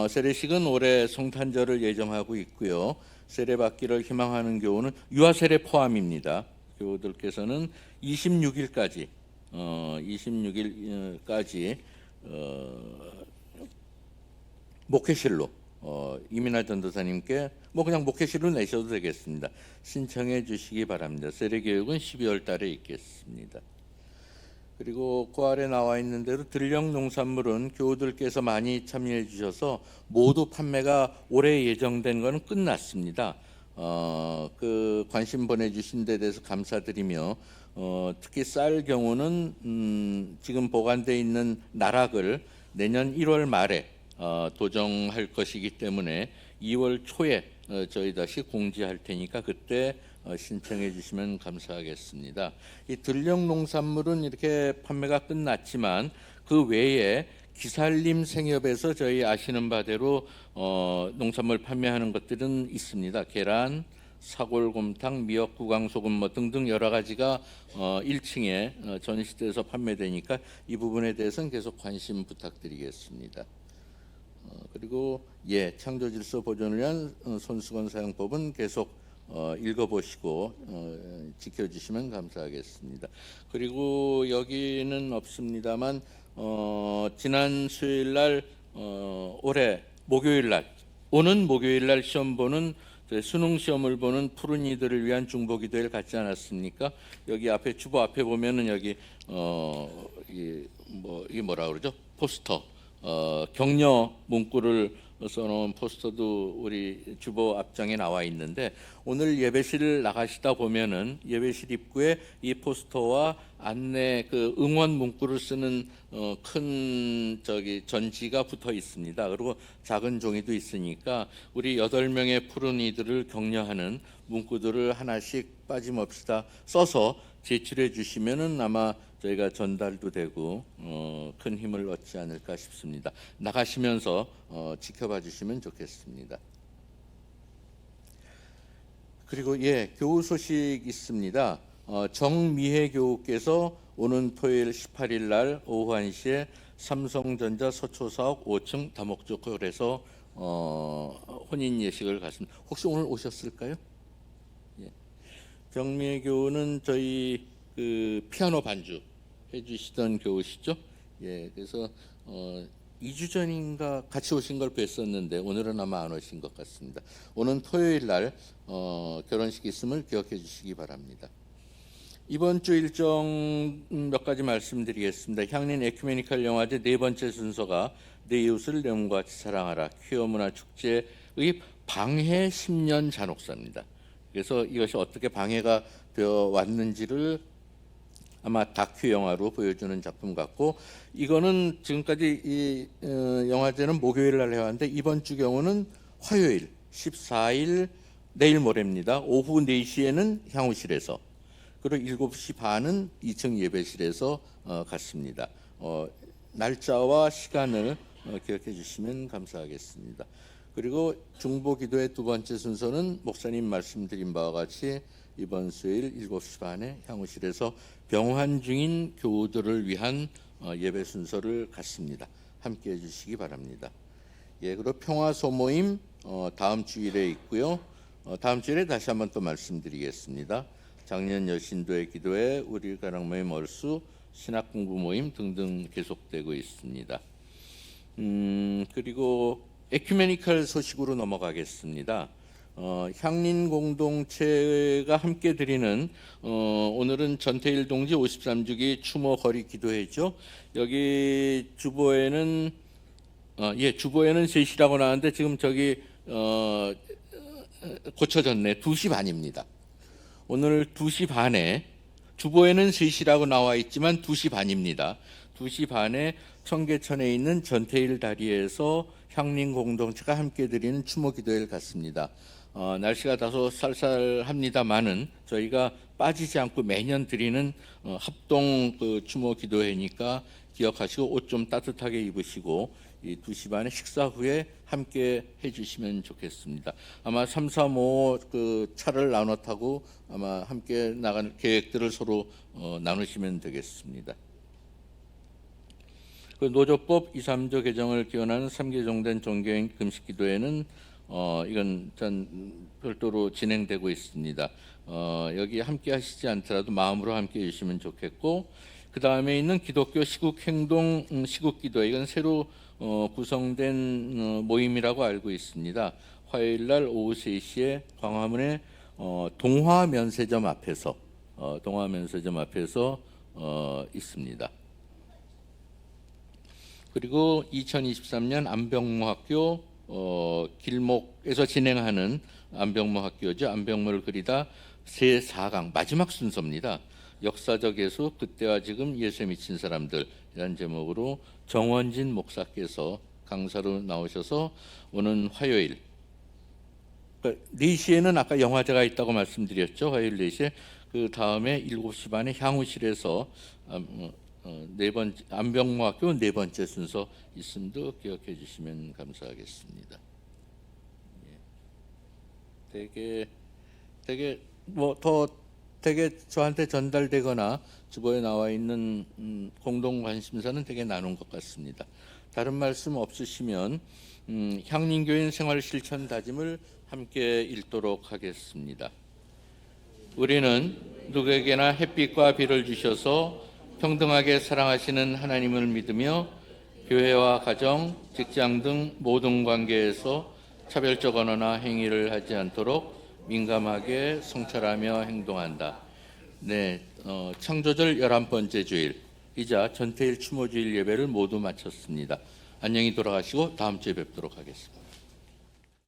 세례식은 올해 성탄절을 예정하고 있고요. 세례 받기를 희망하는 교우는 유아 세례 포함입니다. 교우들께서는 26일까지 목회실로 이민아 전도사님께 그냥 목회실로 내셔도 되겠습니다. 신청해 주시기 바랍니다. 세례 교육은 12월 달에 있겠습니다. 그리고 그 아래 나와 있는 대로 들녘 농산물은 교우들께서 많이 참여해 주셔서 모두 판매가 올해 예정된 것은 끝났습니다. 그 관심 보내주신 데 대해서 감사드리며 특히 쌀 경우는 지금 보관돼 있는 나락을 내년 1월 말에 도정할 것이기 때문에 2월 초에 저희 다시 공지할 테니까 그때 신청해 주시면 감사하겠습니다. 이 들녘 농산물은 이렇게 판매가 끝났지만 그 외에 기살림 생협에서 저희 아시는 바대로 농산물 판매하는 것들은 있습니다. 계란, 사골곰탕, 미역, 구강소금 등등 여러 가지가 1층에 전시돼서 판매되니까 이 부분에 대해서는 계속 관심 부탁드리겠습니다. 그리고 창조질서 보존을 위한 손수건 사용법은 계속 읽어보시고 지켜주시면 감사하겠습니다. 그리고 여기는 없습니다만 지난 수요일 날 올해 목요일 날 오는 목요일 날 시험 보는 수능 시험을 보는 푸른 이들을 위한 중보기도회를 갖지 않았습니까? 여기 앞에 주보 앞에 보면은 여기 이게 뭐라 그러죠? 포스터 격려 문구를 써놓은 포스터도 우리 주보 앞장에 나와 있는데 오늘 예배실 나가시다 보면은 예배실 입구에 이 포스터와 안내 그 응원 문구를 쓰는 큰 전지가 붙어 있습니다. 그리고 작은 종이도 있으니까 우리 8명의 푸른 이들을 격려하는 문구들을 하나씩 빠짐없이 다 써서 제출해 주시면은 아마 저희가 전달도 되고 큰 힘을 얻지 않을까 싶습니다. 나가시면서 지켜봐 주시면 좋겠습니다. 그리고 교우 소식 있습니다. 정미혜 교우께서 오는 토요일 18일 날 오후 1시에 삼성전자 서초사옥 5층 다목적홀에서 혼인 예식을 갖습니다. 혹시 오늘 오셨을까요? 정미혜 교우는 저희 그 피아노 반주 해주시던 교우시죠. 그래서 2주 전인가 같이 오신 걸 뵀었는데 오늘은 아마 안 오신 것 같습니다. 오는 토요일 날 결혼식 있음을 기억해 주시기 바랍니다. 이번 주 일정 몇 가지 말씀드리겠습니다. 향린 에큐메니컬 영화제 4번째 순서가 내 이웃을 내 몸과 같이 사랑하라 퀴어 문화 축제의 방해 10년 잔혹사입니다. 그래서 이것이 어떻게 방해가 되어 왔는지를 아마 다큐 영화로 보여주는 작품 같고 이거는 지금까지 이 영화제는 목요일 날 해왔는데 이번 주 경우는 화요일 14일 내일 모레입니다. 오후 4시에는 향후실에서 그리고 7시 반은 2층 예배실에서 갖습니다. 날짜와 시간을 기억해 주시면 감사하겠습니다. 그리고 중보기도의 2번째 순서는 목사님 말씀드린 바와 같이 이번 수요일 7시 반에 향후실에서 병환 중인 교우들을 위한 예배 순서를 갖습니다. 함께해 주시기 바랍니다. 그리고 평화 소모임 다음 주일에 있고요. 다음 주일에 다시 한번 또 말씀드리겠습니다. 작년 여신도의 기도회, 우리 가랑모임 멀수, 신학 공부 모임 등등 계속되고 있습니다. 그리고 에큐메니컬 소식으로 넘어가겠습니다. 향린 공동체가 함께 드리는 오늘은 전태일 동지 53주기 추모 거리 기도회죠. 여기 주보에는 주보에는 3시라고 나왔는데 지금 저기 고쳐졌네. 2시 반입니다. 오늘 2시 반에 주보에는 3시라고 나와 있지만 2시 반입니다. 2시 반에 청계천에 있는 전태일 다리에서 향린 공동체가 함께 드리는 추모 기도회를 갖습니다. 날씨가 다소 쌀쌀합니다만은 저희가 빠지지 않고 매년 드리는 합동 그 추모 기도회니까 기억하시고 옷 좀 따뜻하게 입으시고 이 2시 반에 식사 후에 함께 해주시면 좋겠습니다. 아마 3, 4, 5 그 차를 나눠 타고 아마 함께 나가는 계획들을 서로 나누시면 되겠습니다. 그 노조법 2, 3조 개정을 기원하는 3개정된 종교행 금식기도회는 이건 전 별도로 진행되고 있습니다. 여기 함께 하시지 않더라도 마음으로 함께 해주시면 좋겠고 그 다음에 있는 기독교 시국행동 시국기도회 이건 새로 구성된 모임이라고 알고 있습니다. 화요일 날 오후 3시에 광화문의 동화면세점 앞에서 있습니다. 그리고 2023년 안병무학교 길목에서 진행하는 안병무학교죠. 안병무를 그리다 제4강 마지막 순서입니다. 역사적 예수 그때와 지금 예수에 미친 사람들이라는 제목으로 정원진 목사께서 강사로 나오셔서 오는 화요일 4시에는 아까 영화제가 있다고 말씀드렸죠. 화요일 4시에 그 다음에 7시 반에 향후실에서 안병무학교 4번째 순서 있음도 기억해 주시면 감사하겠습니다. 되게 되게 저한테 전달되거나 주보에 나와 있는 공동 관심사는 되게 나눈 것 같습니다. 다른 말씀 없으시면 향린교인 생활 실천 다짐을 함께 읽도록 하겠습니다. 우리는 누구에게나 햇빛과 비를 주셔서 평등하게 사랑하시는 하나님을 믿으며 교회와 가정, 직장 등 모든 관계에서 차별적 언어나 행위를 하지 않도록 민감하게 성찰하며 행동한다. 네, 창조절 11번째 주일이자 전태일 추모주일 예배를 모두 마쳤습니다. 안녕히 돌아가시고 다음 주에 뵙도록 하겠습니다.